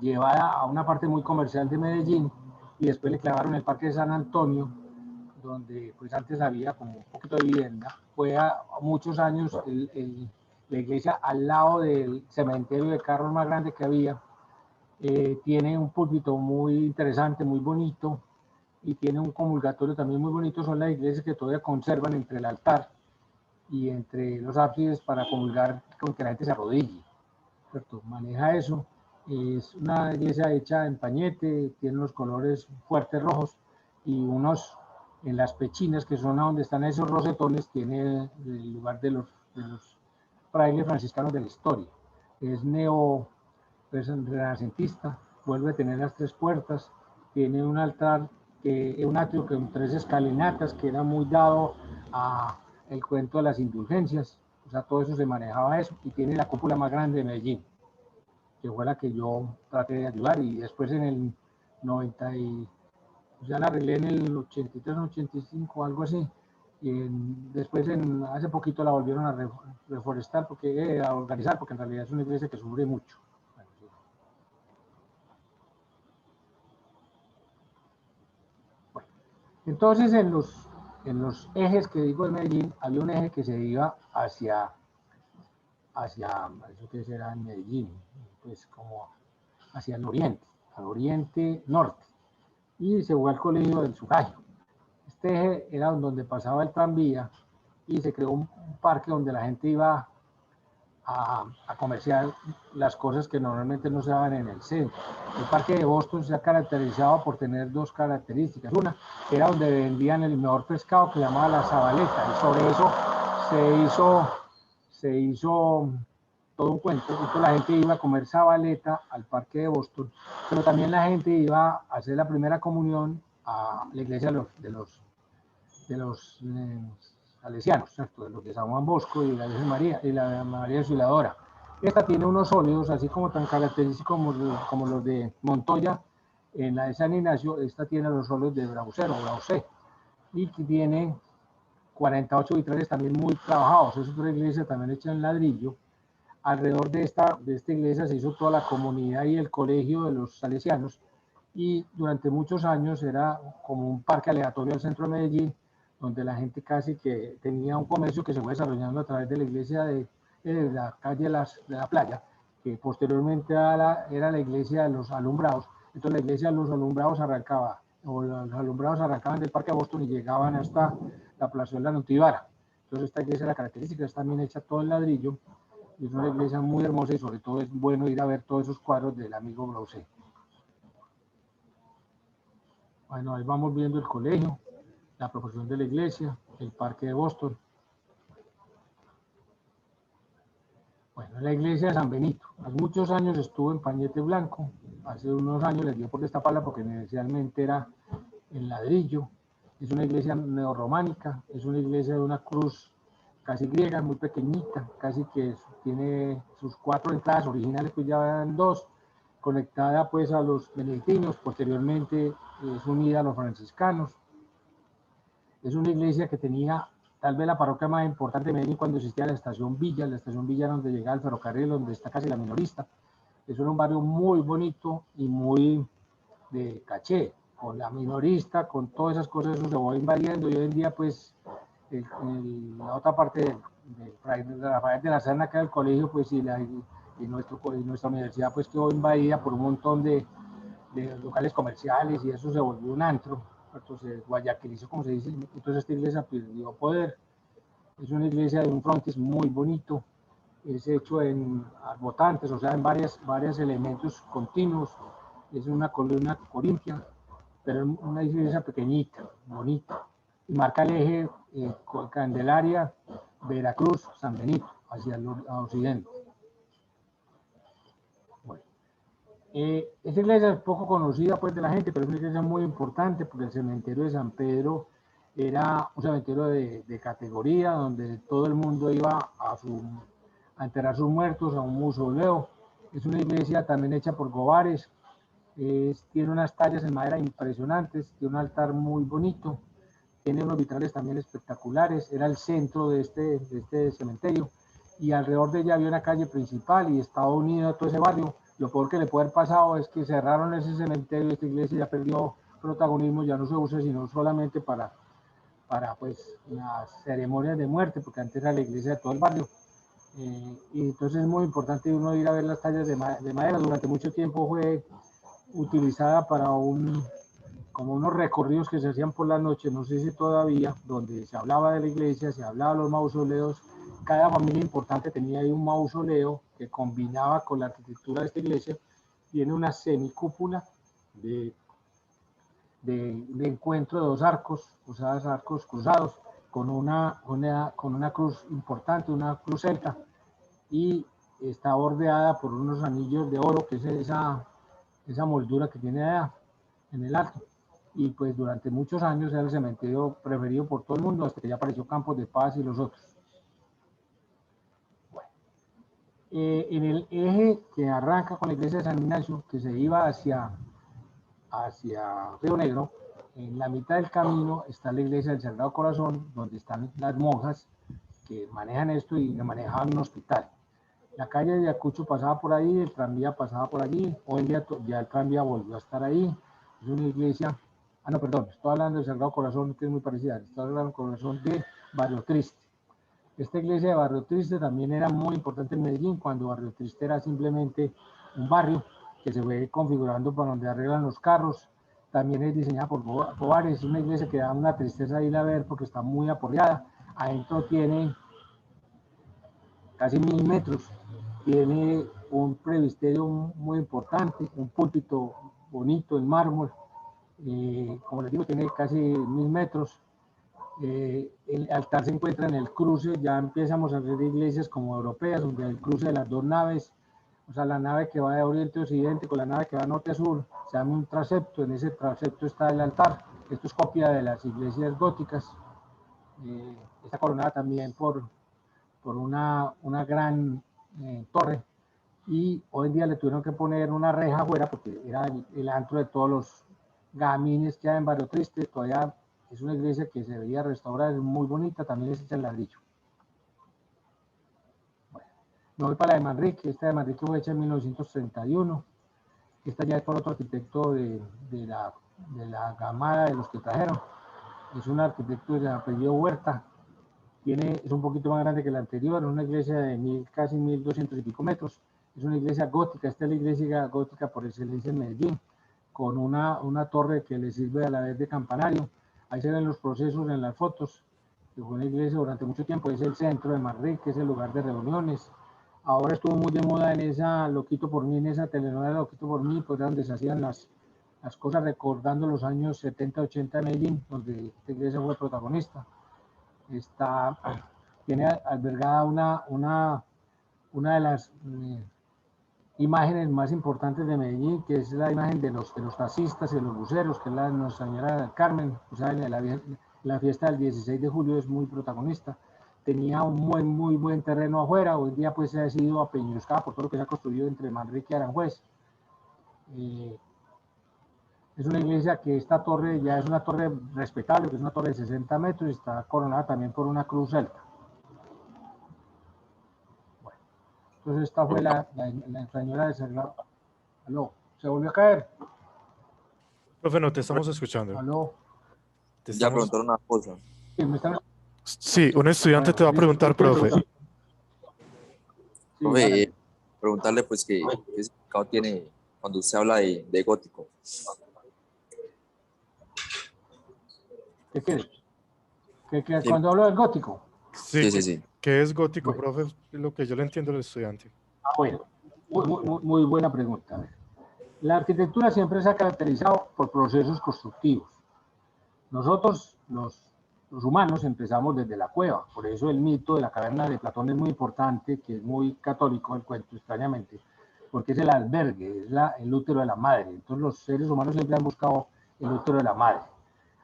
llevada a una parte muy comercial de Medellín, y después le clavaron el Parque de San Antonio, donde pues antes había como un poquito de vivienda. Fue a muchos años la iglesia al lado del cementerio de carros más grande que había. Tiene un púlpito muy interesante, muy bonito, y tiene un comulgatorio también muy bonito. Son las iglesias que todavía conservan entre el altar y entre los ábsides para comulgar, con que la gente se arrodille, ¿cierto? Maneja eso. Es una iglesia hecha en pañete, tiene unos colores fuertes rojos, y unos en las pechinas, que son a donde están esos rosetones, tiene el lugar de los frailes franciscanos de la historia. Es renacentista, vuelve a tener las tres puertas, tiene un altar, un atrio con tres escalinatas, que era muy dado a el cuento de las indulgencias. O sea, todo eso se manejaba eso, y tiene la cúpula más grande de Medellín, que fue la que yo traté de ayudar, y después en el 90 y ya la arreglé en el 83, 85, algo así, y después hace poquito la volvieron a reforestar, a organizar, porque en realidad es una iglesia que sufre mucho. Bueno, entonces en los ejes que digo de Medellín, había un eje que se iba hacia eso que será en Medellín, pues como hacia el oriente, al oriente norte, y se fue al colegio del sufragio. Este eje era donde pasaba el tranvía, y se creó un parque donde la gente iba a comerciar las cosas que normalmente no se daban en el centro. El parque de Boston se ha caracterizado por tener dos características. Una era donde vendían el mejor pescado, que se llamaba la sabaleta, y sobre eso se hizo todo un cuento. Entonces la gente iba a comer sabaleta al parque de Boston, pero también la gente iba a hacer la primera comunión a la iglesia de los salesianos, ¿cierto? De los de San Juan Bosco y la Virgen María y la María Auxiliadora. Esta tiene unos óleos así como tan característicos como los de Montoya. En la de San Ignacio, esta tiene los óleos de Braucero, y tiene 48 vitrales también muy trabajados. Es otra iglesia también hecha en ladrillo. Alrededor de esta iglesia se hizo toda la comunidad y el colegio de los salesianos, y durante muchos años era como un parque aleatorio al centro de Medellín, donde la gente casi que tenía un comercio que se fue desarrollando a través de la iglesia de la calle de la Playa, que posteriormente era la iglesia de los alumbrados. Entonces la iglesia de los alumbrados arrancaba, o los alumbrados arrancaban del Parque Boston y llegaban hasta la plazuela Notibara. Entonces esta iglesia, la característica, es también hecha todo en ladrillo, y es una iglesia muy hermosa, y sobre todo es bueno ir a ver todos esos cuadros del amigo Braucé. Bueno, ahí vamos viendo el colegio, la proporción de la iglesia, el parque de Boston. Bueno, la iglesia de San Benito. Hace muchos años estuvo en pañete blanco. Hace unos años les dio por destaparla porque inicialmente era en ladrillo. Es una iglesia neorrománica, es una iglesia de una cruz casi griega, muy pequeñita, casi que tiene sus 4 entradas originales, pues ya van 2, conectada pues a los benedictinos. Posteriormente es unida a los franciscanos. Es una iglesia que tenía tal vez la parroquia más importante de Medellín cuando existía la estación Villa donde llegaba el ferrocarril, donde está casi la minorista. Eso era un barrio muy bonito y muy de caché, con la minorista, con todas esas cosas. Eso se va invadiendo, y hoy en día pues la otra parte de Rafael de la Serna, que era el colegio, pues y nuestra universidad pues quedó invadida por un montón de locales comerciales, y eso se volvió un antro. Entonces guayaquilizó, como se dice. Entonces esta iglesia perdió poder. Es una iglesia de un frontis muy bonito, es hecho en arbotantes, o sea, en varios elementos continuos. Es una columna corintia, pero es una iglesia pequeñita, bonita, y marca el eje Candelaria, Veracruz, San Benito, hacia el occidente. Esta iglesia es poco conocida pues de la gente, pero es una iglesia muy importante porque el cementerio de San Pedro era un cementerio de categoría donde todo el mundo iba a enterrar sus muertos, a un mausoleo. Es una iglesia también hecha por Govares, tiene unas tallas en madera impresionantes, tiene un altar muy bonito, tiene unos vitrales también espectaculares, era el centro de este cementerio y alrededor de ella había una calle principal y estaba unido a todo ese barrio. Lo peor que le puede haber pasado es que cerraron ese cementerio, esta iglesia ya perdió protagonismo, ya no se usa sino solamente para pues las ceremonias de muerte, porque antes era la iglesia de todo el barrio. Y entonces es muy importante uno ir a ver las tallas de madera. Durante mucho tiempo fue utilizada para como unos recorridos que se hacían por la noche, no sé si todavía, donde se hablaba de la iglesia, se hablaba de los mausoleos. Cada familia importante tenía ahí un mausoleo que combinaba con la arquitectura de esta iglesia. Tiene una semicúpula de, de encuentro de dos arcos, o sea, arcos cruzados, con una cruz importante, una cruz celta, y está bordeada por unos anillos de oro, que es esa moldura que tiene allá en el alto. Y pues durante muchos años era el cementerio preferido por todo el mundo, hasta que ya apareció Campos de Paz y los otros. Bueno, en el eje que arranca con la iglesia de San Ignacio, que se iba hacia Río Negro, en la mitad del camino está la iglesia del Sagrado Corazón, donde están las monjas que manejan esto y manejaban un hospital. La calle de Ayacucho pasaba por ahí, el tranvía pasaba por allí, hoy en día ya el tranvía volvió a estar ahí. Es una iglesia, no, perdón, estoy hablando del Sagrado Corazón, que es muy parecida, estoy hablando del Corazón de Barrio Triste. Esta iglesia de Barrio Triste también era muy importante en Medellín, cuando Barrio Triste era simplemente un barrio que se fue configurando para donde arreglan los carros. También es diseñada por Bovares, es una iglesia que da una tristeza ir a ver porque está muy aporreada. Adentro tiene casi 1000 metros, tiene un presbiterio muy importante, un púlpito bonito en mármol, como les digo, tiene casi 1000 metros. El altar se encuentra en el cruce, ya empezamos a ver iglesias como europeas, donde el cruce de las dos naves, o sea, la nave que va de oriente a occidente con la nave que va de norte a sur, se llama un transepto, en ese transepto está el altar. Esto es copia de las iglesias góticas, está coronada también por una gran torre, y hoy en día le tuvieron que poner una reja afuera porque era el antro de todos los gamines que hay en Barrio Triste. Todavía es una iglesia que se veía restaurada, es muy bonita, también es hecha en ladrillo. Bueno, me voy para la de Manrique. Esta de Manrique fue hecha en 1931. Esta ya es por otro arquitecto de la gamada de los que trajeron. Es un arquitecto de apellido Huerta. Es un poquito más grande que la anterior, es una iglesia de casi 1200 y pico metros. Es una iglesia gótica, esta es la iglesia gótica por excelencia en Medellín, con una torre que le sirve a la vez de campanario. Ahí se ven los procesos en las fotos, que fue una iglesia durante mucho tiempo, es el centro de Manrique, es el lugar de reuniones. Ahora estuvo muy de moda en esa Loquito por mí, en esa telenovela Loquito por mí, pues donde se hacían las cosas recordando los años 70, 80 de Medellín, donde esta iglesia fue protagonista. Está, tiene albergada una de las imágenes más importantes de Medellín, que es la imagen de los taxistas y de los buceros, que es la de Nuestra Señora del Carmen. O sea, la fiesta del 16 de julio es muy protagonista. Tenía un muy buen terreno afuera, hoy en día pues se ha sido apeñuscada por todo lo que se ha construido entre Manrique y Aranjuez. Es una iglesia que esta torre ya es una torre respetable, que es una torre de 60 metros y está coronada también por una cruz celta. Bueno, entonces esta fue la señora de Sagrado. Aló, ¿se volvió a caer? Profe, no te estamos escuchando. Aló. Te Ya estamos... preguntaron una cosa. Sí, me están... Sí, un estudiante te va a Listo, preguntar, ¿qué quiere profe. preguntar? Sí, Profe, hágale. preguntarle pues qué significado tiene cuando usted habla de gótico. ¿Qué quiere? Sí, Cuando hablo del gótico. Sí, sí, sí, sí. ¿qué es gótico, Bueno, profe? Lo que yo le entiendo al estudiante. bueno, muy buena pregunta. A ver. La arquitectura siempre se ha caracterizado por procesos constructivos. Nosotros, los humanos, empezamos desde la cueva. Por eso el mito de la caverna de Platón es muy importante, que es muy católico el cuento, extrañamente. porque es el albergue, es el útero de la madre. Entonces los seres humanos siempre han buscado el útero de la madre.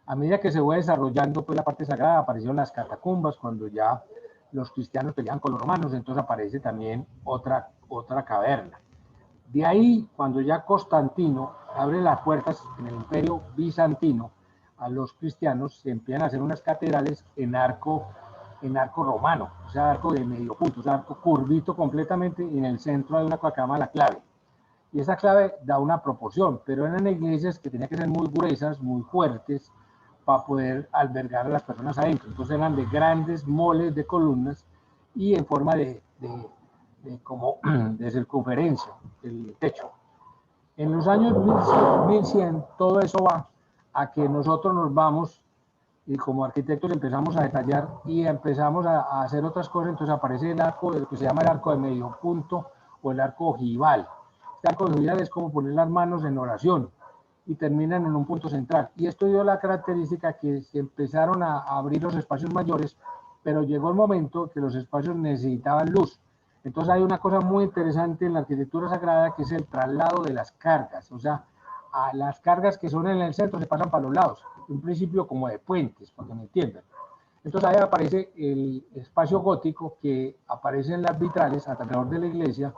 A medida que se fue desarrollando pues, la parte sagrada, aparecieron las catacumbas, cuando ya los cristianos peleaban con los romanos, entonces aparece también otra caverna. De ahí, cuando ya Constantino abre las puertas en el imperio bizantino a los cristianos, se empiezan a hacer unas catedrales en arco romano, o sea, arco de medio punto, o sea, arco curvito completamente, y en el centro hay una cosa que se llama la clave. Y esa clave da una proporción, pero eran iglesias que tenían que ser muy gruesas, muy fuertes, para poder albergar a las personas adentro. Entonces eran de grandes moles de columnas y en forma como de circunferencia, el techo. En los años 1100, todo eso va a que nosotros nos vamos y como arquitectos empezamos a detallar y empezamos a hacer otras cosas, entonces aparece el arco, el que se llama el arco de medio punto o el arco ojival. Este arco ojival es como poner las manos en oración y terminan en un punto central. Y esto dio la característica que se empezaron a abrir los espacios mayores, pero llegó el momento que los espacios necesitaban luz. Entonces hay una cosa muy interesante en la arquitectura sagrada que es el traslado de las cargas, o sea, a las cargas que son en el centro se pasan para los lados, un principio como de puentes, para que me entiendan. Entonces ahí aparece el espacio gótico que aparece en las vitrales alrededor de la iglesia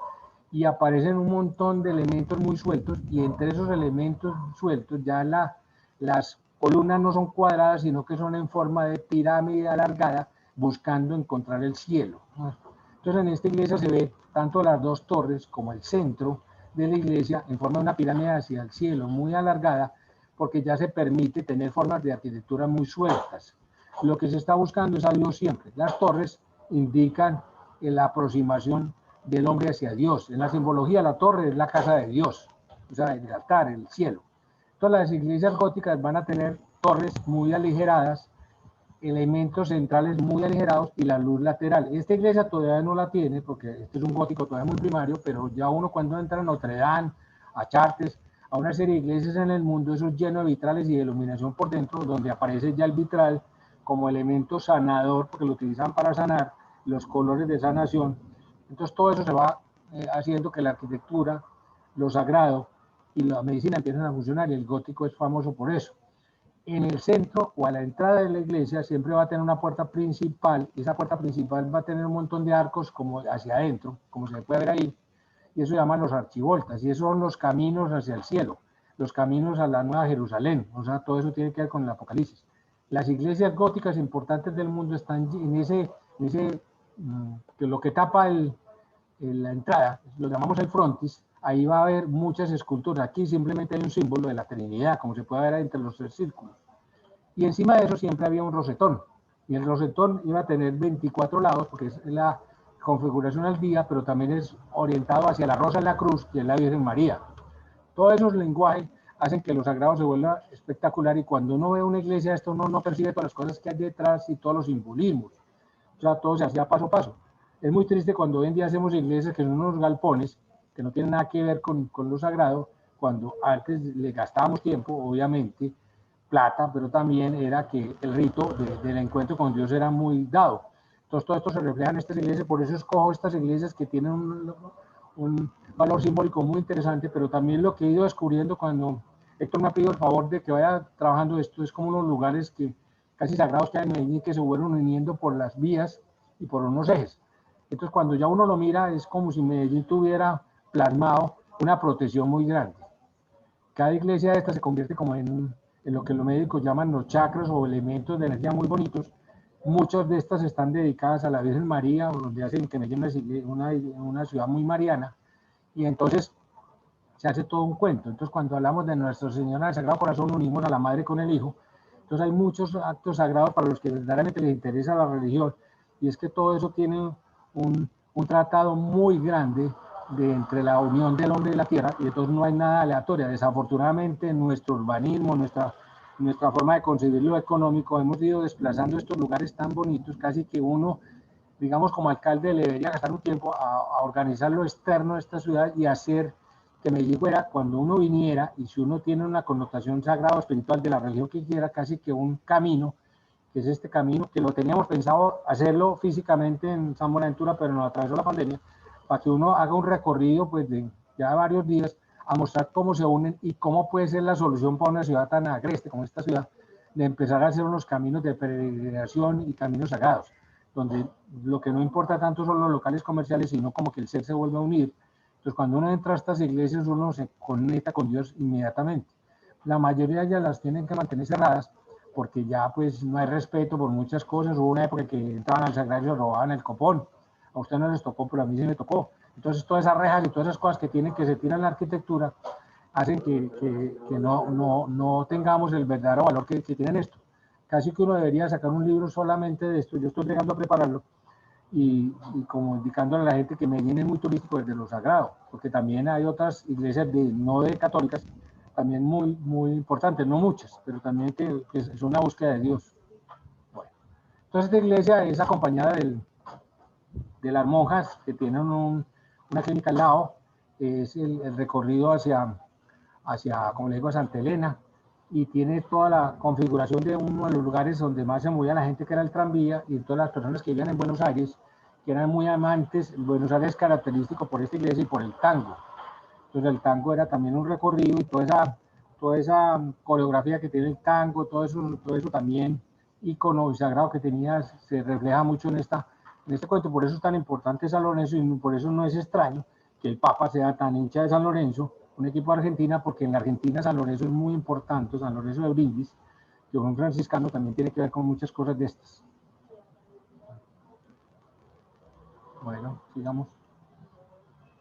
y aparecen un montón de elementos muy sueltos y entre esos elementos sueltos ya las columnas no son cuadradas sino que son en forma de pirámide alargada buscando encontrar el cielo. Entonces en esta iglesia se ve tanto las dos torres como el centro de la iglesia en forma de una pirámide hacia el cielo muy alargada porque ya se permite tener formas de arquitectura muy sueltas. Lo que se está buscando es a Dios siempre. Las torres indican la aproximación del hombre hacia Dios. En la simbología la torre es la casa de Dios, o sea, el altar, el cielo. Todas las iglesias góticas van a tener torres muy aligeradas, elementos centrales muy aligerados y la luz lateral. Esta iglesia todavía no la tiene porque este es un gótico todavía muy primario, pero ya uno cuando entra a Notre Dame, a Chartres, a una serie de iglesias en el mundo, eso es lleno de vitrales y de iluminación por dentro, donde aparece ya el vitral como elemento sanador, porque lo utilizan para sanar, los colores de sanación. Entonces todo eso se va haciendo que la arquitectura, lo sagrado y la medicina empiezan a funcionar y el gótico es famoso por eso. En el centro o a la entrada de la iglesia siempre va a tener una puerta principal y esa puerta principal va a tener un montón de arcos como hacia adentro, como se puede ver ahí, y eso se llaman los archivoltas y esos son los caminos hacia el cielo, los caminos a la Nueva Jerusalén, o sea, todo eso tiene que ver con el Apocalipsis. Las iglesias góticas importantes del mundo están en ese que lo que tapa la entrada, lo llamamos el frontis, ahí va a haber muchas esculturas. Aquí simplemente hay un símbolo de la Trinidad, como se puede ver entre los tres círculos. Y encima de eso siempre había un rosetón. Y el rosetón iba a tener 24 lados, porque es la configuración al día, pero también es orientado hacia la rosa de la cruz, que es la Virgen María. Todos esos lenguajes hacen que lo sagrado se vuelva espectacular y cuando uno ve una iglesia, esto uno no percibe todas las cosas que hay detrás y todos los simbolismos. O sea, todo se hacía paso a paso. Es muy triste cuando hoy en día hacemos iglesias que son unos galpones, que no tienen nada que ver con lo sagrado, cuando antes le gastábamos tiempo, obviamente, plata, pero también era que el rito del encuentro con Dios era muy dado. Entonces todo esto se refleja en estas iglesias, por eso escojo estas iglesias que tienen un valor simbólico muy interesante, pero también lo que he ido descubriendo cuando Héctor me ha pedido el favor de que vaya trabajando esto, es como unos lugares que casi sagrados que hay en Medellín que se fueron uniendo por las vías y por unos ejes. Entonces cuando ya uno lo mira es como si Medellín tuviera plasmado una protección muy grande. Cada iglesia de esta se convierte como en lo que los médicos llaman los chakras o elementos de energía muy bonitos. Muchas de estas están dedicadas a la Virgen María, donde hacen que Medellín es una ciudad muy mariana, y entonces se hace todo un cuento. Entonces cuando hablamos de Nuestra Señora del Sagrado Corazón unimos a la Madre con el Hijo. Entonces hay muchos actos sagrados para los que verdaderamente les interesa la religión, y es que todo eso tiene un tratado muy grande entre la unión del hombre y la tierra, y entonces no hay nada aleatorio. Desafortunadamente nuestro urbanismo, nuestra forma de concebir lo económico, hemos ido desplazando estos lugares tan bonitos, casi que uno, digamos como alcalde, le debería gastar un tiempo a organizar lo externo de esta ciudad y hacer que Medellín fuera, cuando uno viniera, y si uno tiene una connotación sagrada o espiritual de la religión que quiera, casi que un camino, que es este camino, que lo teníamos pensado hacerlo físicamente en San Buenaventura, pero nos atravesó la pandemia, para que uno haga un recorrido pues de ya varios días, a mostrar cómo se unen y cómo puede ser la solución para una ciudad tan agreste como esta ciudad, de empezar a hacer unos caminos de peregrinación y caminos sagrados, donde lo que no importa tanto son los locales comerciales, sino como que el ser se vuelve a unir. Entonces, cuando uno entra a estas iglesias, uno se conecta con Dios inmediatamente. La mayoría ya las tienen que mantener cerradas, porque ya pues no hay respeto por muchas cosas. Hubo una época que entraban al sagrario y robaban el copón. A usted no les tocó, pero a mí sí me tocó. Entonces, todas esas rejas y todas esas cosas que tienen que se tiran en la arquitectura hacen que no tengamos el verdadero valor que tienen esto. Casi que uno debería sacar un libro solamente de esto. Yo estoy llegando a prepararlo y como indicándole a la gente que Medellín es muy turístico desde lo sagrado, porque también hay otras iglesias no de católicas, también muy importantes, no muchas, pero también que es una búsqueda de Dios. Bueno, entonces esta iglesia es acompañada de las monjas que tienen una clínica al lado, es el recorrido hacia, como le digo, a Santa Elena, y tiene toda la configuración de uno de los lugares donde más se movía la gente, que era el tranvía, y todas las personas que vivían en Buenos Aires, que eran muy amantes. Buenos Aires es característico por esta iglesia y por el tango. Entonces el tango era también un recorrido, y toda esa coreografía que tiene el tango, todo eso también ícono y sagrado que tenía, se refleja mucho en este cuento. Por eso es tan importante San Lorenzo, y por eso no es extraño que el Papa sea tan hincha de San Lorenzo, un equipo de Argentina, porque en la Argentina San Lorenzo es muy importante. San Lorenzo de Brindis, que fue un franciscano, también tiene que ver con muchas cosas de estas. Bueno, sigamos.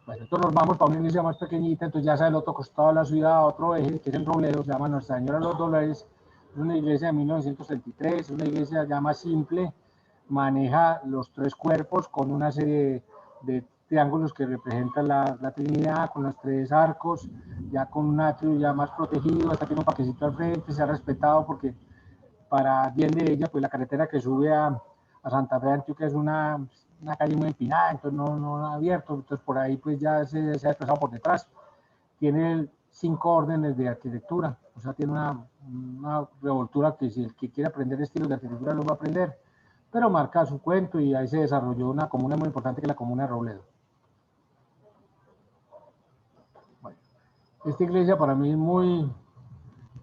Bueno, entonces nos vamos para una iglesia más pequeñita. Entonces ya sea el otro costado de la ciudad, otro eje, que es el Robledo, se llama Nuestra Señora de los Dolores. Es una iglesia de 1933, es una iglesia ya más simple, maneja los tres cuerpos con una serie de triángulos que representan la Trinidad, con los tres arcos, ya con un atrio ya más protegido. Hasta tiene un parquecito al frente, se ha respetado, porque para bien de ella, pues la carretera que sube a Santa Fe de Antioquia es una calle muy empinada, entonces no abierto. Entonces por ahí pues ya se ha desplazado por detrás. Tiene 5 órdenes de arquitectura, o sea, tiene una revoltura que si el que quiere aprender estilos de arquitectura lo va a aprender, pero marca su cuento, y ahí se desarrolló una comuna muy importante, que es la comuna de Robledo. Bueno, esta iglesia para mí es muy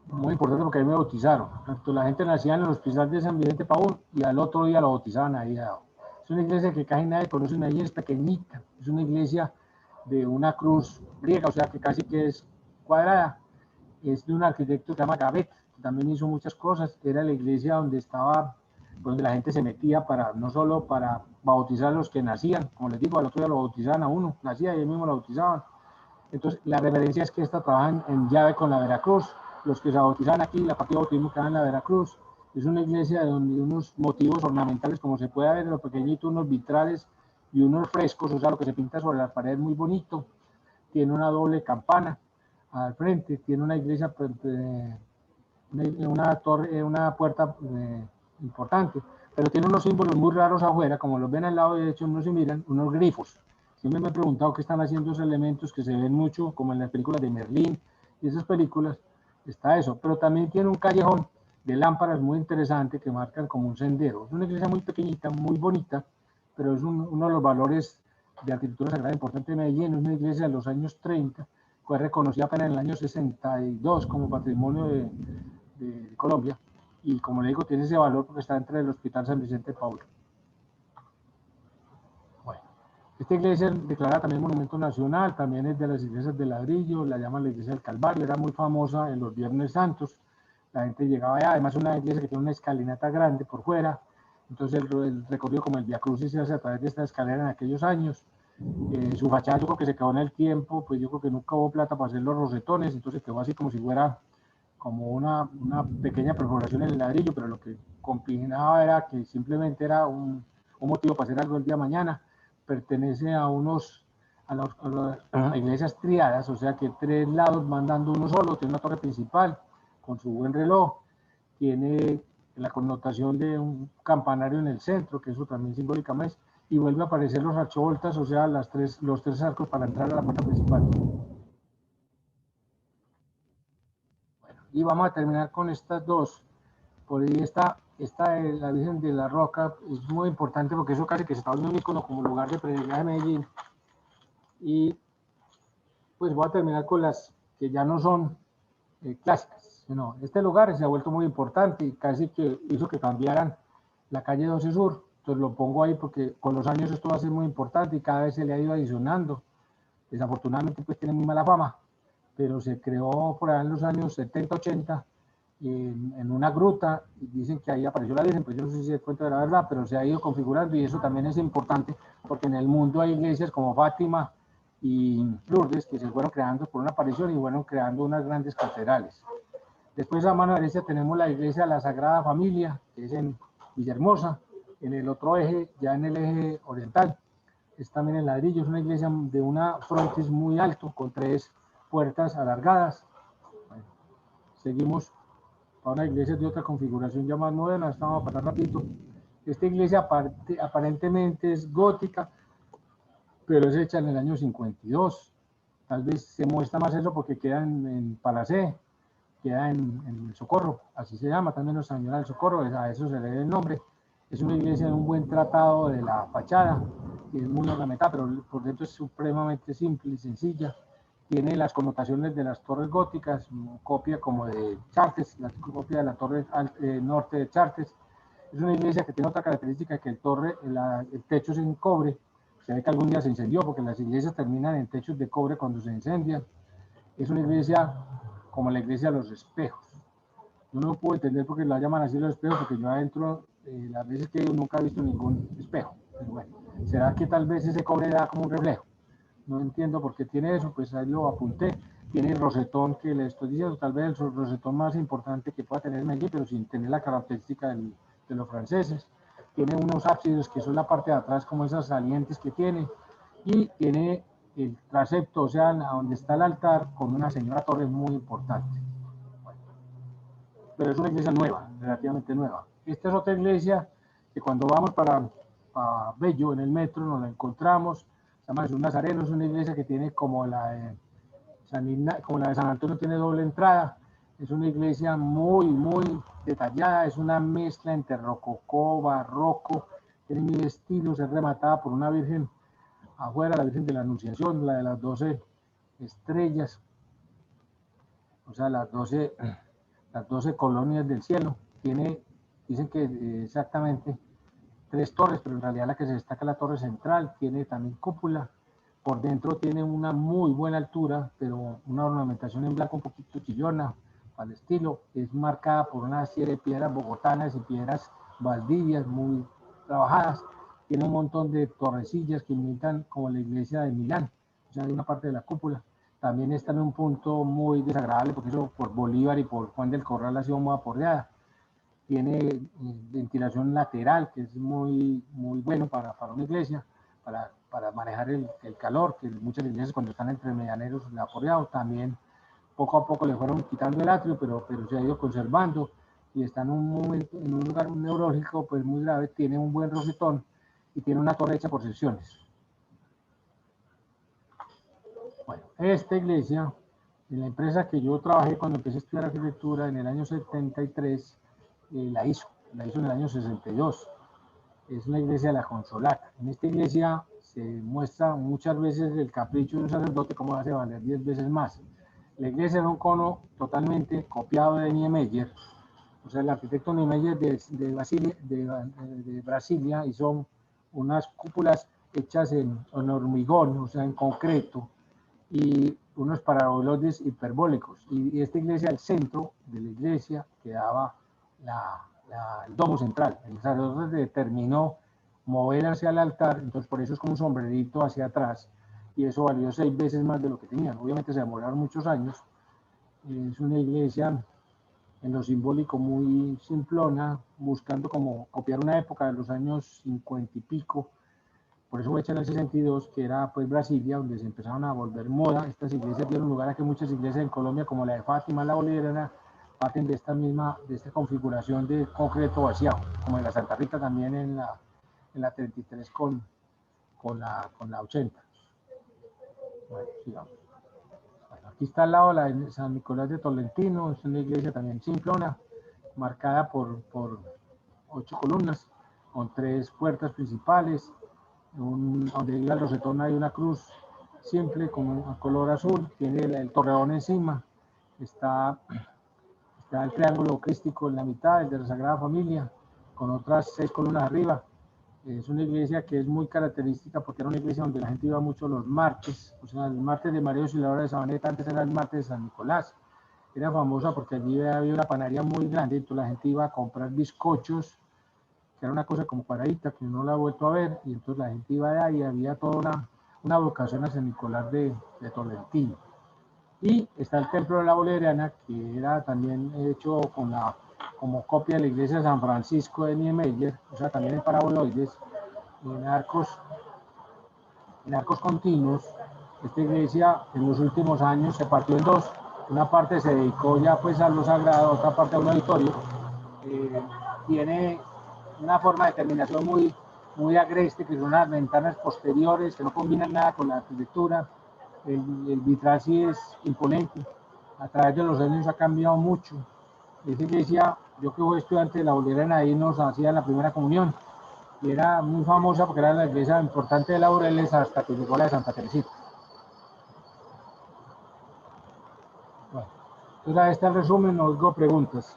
importante, porque ahí me bautizaron. Tanto la gente nacía en el hospital de San Vicente Paúl, y al otro día lo bautizaban ahí. Es una iglesia que casi nadie conoce. Medellín es pequeñita, es una iglesia de una cruz griega, o sea que casi que es cuadrada. Es de un arquitecto que se llama Gavet, que también hizo muchas cosas. Era la iglesia donde la gente se metía no solo para bautizar a los que nacían, como les digo, al otro día lo bautizaban a uno, nacía y ellos mismos lo bautizaban. Entonces, la referencia es que esta trabajan en llave con la Veracruz. Los que se bautizan aquí, la partida de bautismo queda en la Veracruz. Es una iglesia donde unos motivos ornamentales, como se puede ver en lo pequeñito, unos vitrales y unos frescos, o sea, lo que se pinta sobre las paredes, muy bonito. Tiene una doble campana al frente, tiene una iglesia, una torre, una puerta importante, pero tiene unos símbolos muy raros afuera, como los ven al lado derecho, no se miran, unos grifos. Siempre me he preguntado qué están haciendo esos elementos que se ven mucho, como en las películas de Merlín y esas películas. Está eso, pero también tiene un callejón de lámparas muy interesante que marcan como un sendero. Es una iglesia muy pequeñita, muy bonita, pero es uno de los valores de arquitectura sagrada importante de Medellín. Es una iglesia de los años 30, fue reconocida apenas en el año 62 como patrimonio de Colombia, y como le digo, tiene ese valor porque está entre el Hospital San Vicente Paúl. Bueno, esta iglesia es declarada también monumento nacional, también es de las iglesias de ladrillo, la llaman la iglesia del Calvario, era muy famosa en los Viernes Santos, la gente llegaba allá. Además es una iglesia que tiene una escalinata grande por fuera, entonces el recorrido como el Via Crucis se hace a través de esta escalera en aquellos años. Su fachada yo creo que se quedó en el tiempo, pues yo creo que nunca hubo plata para hacer los rosetones, entonces quedó así como si fuera como una pequeña perforación en el ladrillo, pero lo que combinaba era que simplemente era un motivo para hacer algo el día de mañana. Pertenece a las iglesias triadas, o sea que 3 lados van dando uno solo. Tiene una torre principal con su buen reloj, tiene la connotación de un campanario en el centro, que eso también simbólicamente, y vuelve a aparecer los archivoltas, o sea, los 3 arcos para entrar a la puerta principal. Y vamos a terminar con estas dos. Por ahí esta de la Virgen de la Roca es muy importante, porque eso casi que se está volviendo un icono como lugar de peregrinaje de Medellín. Y pues voy a terminar con las que ya no son clásicas. No, este lugar se ha vuelto muy importante y casi que hizo que cambiaran la calle 12 Sur. Entonces lo pongo ahí porque con los años esto va a ser muy importante y cada vez se le ha ido adicionando. Desafortunadamente pues tiene muy mala fama, pero se creó por ahí en los años 70, 80 en una gruta y dicen que ahí apareció la Virgen, pues yo no sé si es cuento de la verdad, pero se ha ido configurando y eso también es importante porque en el mundo hay iglesias como Fátima y Lourdes que se fueron creando por una aparición y fueron creando unas grandes catedrales. Después a mano derecha tenemos la iglesia de la Sagrada Familia, que es en Villahermosa, en el otro eje, ya en el eje oriental, es también en ladrillo, es una iglesia de una frontis muy alto, con 3 puertas alargadas. Bueno, seguimos a una iglesia de otra configuración ya más moderna, esta vamos a pasar rapidito. Esta iglesia aparentemente es gótica, pero es hecha en el año 52. Tal vez se muestra más eso porque queda en Palacé, queda en el Socorro, así se llama también Nuestra Señora del Socorro, a eso se le debe el nombre. Es una iglesia de un buen tratado de la fachada, que es muy ornamentada, pero por dentro es supremamente simple y sencilla. Tiene las connotaciones de las torres góticas, copia como de Chartres, la copia de la torre norte de Chartres. Es una iglesia que tiene otra característica, que el techo es en cobre. Se ve que algún día se incendió, porque las iglesias terminan en techos de cobre cuando se incendian. Es una iglesia como la iglesia de los espejos. Yo no puedo entender por qué la llaman así los espejos, porque yo adentro, las veces que yo nunca he visto ningún espejo. Pero bueno, ¿será que tal vez ese cobre da como un reflejo? No entiendo por qué tiene eso, pues ahí lo apunté. Tiene el rosetón que le estoy diciendo, tal vez el rosetón más importante que pueda tener Medellín, pero sin tener la característica de los franceses. Tiene unos ábsides que son la parte de atrás, como esas salientes que tiene, y tiene el transepto, o sea, donde está el altar, con una señora torre muy importante. Bueno, pero es una iglesia nueva, relativamente nueva. Esta es otra iglesia que cuando vamos para Bello, en el metro, nos la encontramos. Se llama Jesús Nazareno, es una iglesia que tiene como la de San Antonio, tiene doble entrada. Es una iglesia muy, muy detallada, es una mezcla entre rococó, barroco, tiene 1000 estilos, es rematada por una virgen afuera, la Virgen de la Anunciación, la de las 12 estrellas, o sea, las 12 colonias del cielo. Dicen que exactamente 3 torres, pero en realidad la que se destaca es la torre central, tiene también cúpula. Por dentro tiene una muy buena altura, pero una ornamentación en blanco un poquito chillona, al estilo. Es marcada por una serie de piedras bogotanas y piedras valdivias muy trabajadas. Tiene un montón de torrecillas que imitan como la iglesia de Milán, o sea, hay una parte de la cúpula. También está en un punto muy desagradable, porque eso por Bolívar y por Juan del Corral ha sido muy aporreada. Tiene ventilación lateral, que es muy, muy bueno para una iglesia, para manejar el calor, que muchas iglesias cuando están entre medianeros la aporreado. También poco a poco le fueron quitando el atrio, pero se ha ido conservando y está en un momento, en un lugar neurálgico pues muy grave. Tiene un buen rosetón y tiene una torre hecha por secciones. Bueno, esta iglesia, en la empresa que yo trabajé cuando empecé a estudiar arquitectura en el año 73, la hizo en el año 62. Es una iglesia de la Consolata. En esta iglesia se muestra muchas veces el capricho de un sacerdote, cómo hace valer 10 veces más. La iglesia era un cono totalmente copiado de Niemeyer. O sea, el arquitecto Niemeyer de Brasilia hizo unas cúpulas hechas en hormigón, o sea, en concreto, y unos paraboloides hiperbólicos. Y esta iglesia, al centro de la iglesia, quedaba el domo central. El sacerdote determinó mover hacia el altar, entonces por eso es como un sombrerito hacia atrás, y eso valió 6 veces más de lo que tenían. Obviamente se demoraron muchos años. Es una iglesia en lo simbólico muy simplona, buscando como copiar una época de los años 50 y pico. Por eso fue hecha en el 62, que era pues Brasilia, donde se empezaron a volver moda. Estas iglesias dieron lugar a que muchas iglesias en Colombia, como la de Fátima, la Bolivariana, parten de esta configuración de concreto vaciado, como en la Santa Rita también en la 33 con la 80. Bueno, sigamos. Bueno, aquí está al lado la de San Nicolás de Tolentino, es una iglesia también simplona, marcada por 8 columnas, con 3 puertas principales. Donde iba el rosetón hay una cruz simple, como a color azul, tiene el torreón encima, está el triángulo crístico en la mitad, el de la Sagrada Familia, con otras 6 columnas arriba. Es una iglesia que es muy característica porque era una iglesia donde la gente iba mucho los martes, o sea, el martes de María Auxiliadora de Sabaneta, antes era el martes de San Nicolás. Era famosa porque allí había una panadería muy grande, entonces la gente iba a comprar bizcochos, que era una cosa como cuadradita, que no la he vuelto a ver, y entonces la gente iba allá y había toda una vocación a San Nicolás de Tolentino. Y está el templo de la Boleriana, que era también hecho como copia de la iglesia de San Francisco de Niemeyer, o sea, también en paraboloides, en arcos continuos. Esta iglesia en los últimos años se partió en dos. Una parte se dedicó ya pues a lo sagrado, otra parte a un auditorio. Tiene una forma de terminación muy agreste, que son las ventanas posteriores, que no combinan nada con la arquitectura. El vitral sí es imponente. A través de los años ha cambiado mucho. Esa iglesia, yo que fui estudiante de la Boleriana, ahí nos hacía la primera comunión. Y era muy famosa porque era la iglesia importante de Laureles hasta que llegó la de Santa Teresita. Bueno, entonces ahí está el resumen, no oigo preguntas.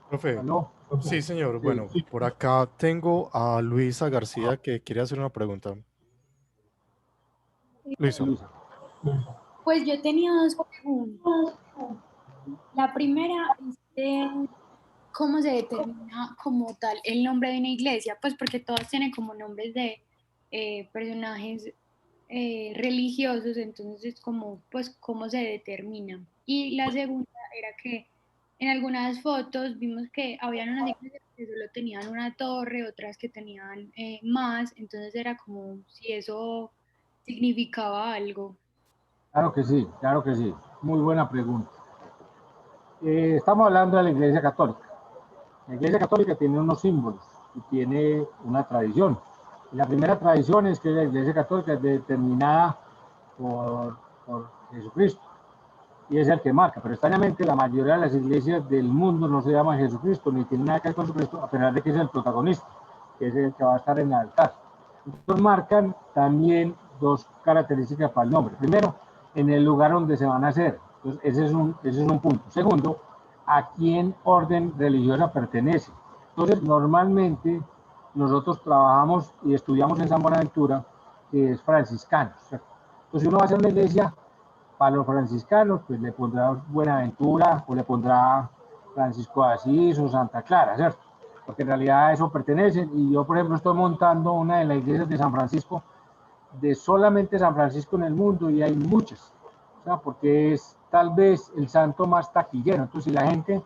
Profe, ¿Aló? sí, señor. Sí. Bueno, por acá tengo a Luisa García que quiere hacer una pregunta. Luisa. Luisa. Pues yo tenía dos preguntas. La primera es de cómo se determina como tal el nombre de una iglesia, pues porque todas tienen como nombres de personajes religiosos, entonces como pues cómo se determina. Y la segunda era que en algunas fotos vimos que habían unas iglesias que solo tenían una torre, otras que tenían más, entonces era como si eso significaba algo. Claro que sí, claro que sí. Muy buena pregunta. Estamos hablando de la Iglesia Católica. La Iglesia Católica tiene unos símbolos y tiene una tradición. Y la primera tradición es que la Iglesia Católica es determinada por Jesucristo y es el que marca. Pero extrañamente la mayoría de las iglesias del mundo no se llama Jesucristo ni tiene nada que ver con Jesucristo, a pesar de que es el protagonista, que es el que va a estar en el altar. Entonces marcan también dos características para el nombre. Primero, en el lugar donde se van a hacer. Entonces, ese es un punto. Segundo, a quién orden religiosa pertenece. Entonces, normalmente nosotros trabajamos y estudiamos en San Buenaventura, que es franciscano, ¿cierto? Entonces, si uno va a hacer una iglesia para los franciscanos, pues le pondrá Buenaventura o le pondrá Francisco de Asís o Santa Clara, ¿cierto? Porque en realidad a eso pertenecen. Y yo, por ejemplo, estoy montando una de las iglesias de San Francisco, de solamente San Francisco en el mundo, y hay muchas, o sea, porque es tal vez el santo más taquillero. Entonces, si la gente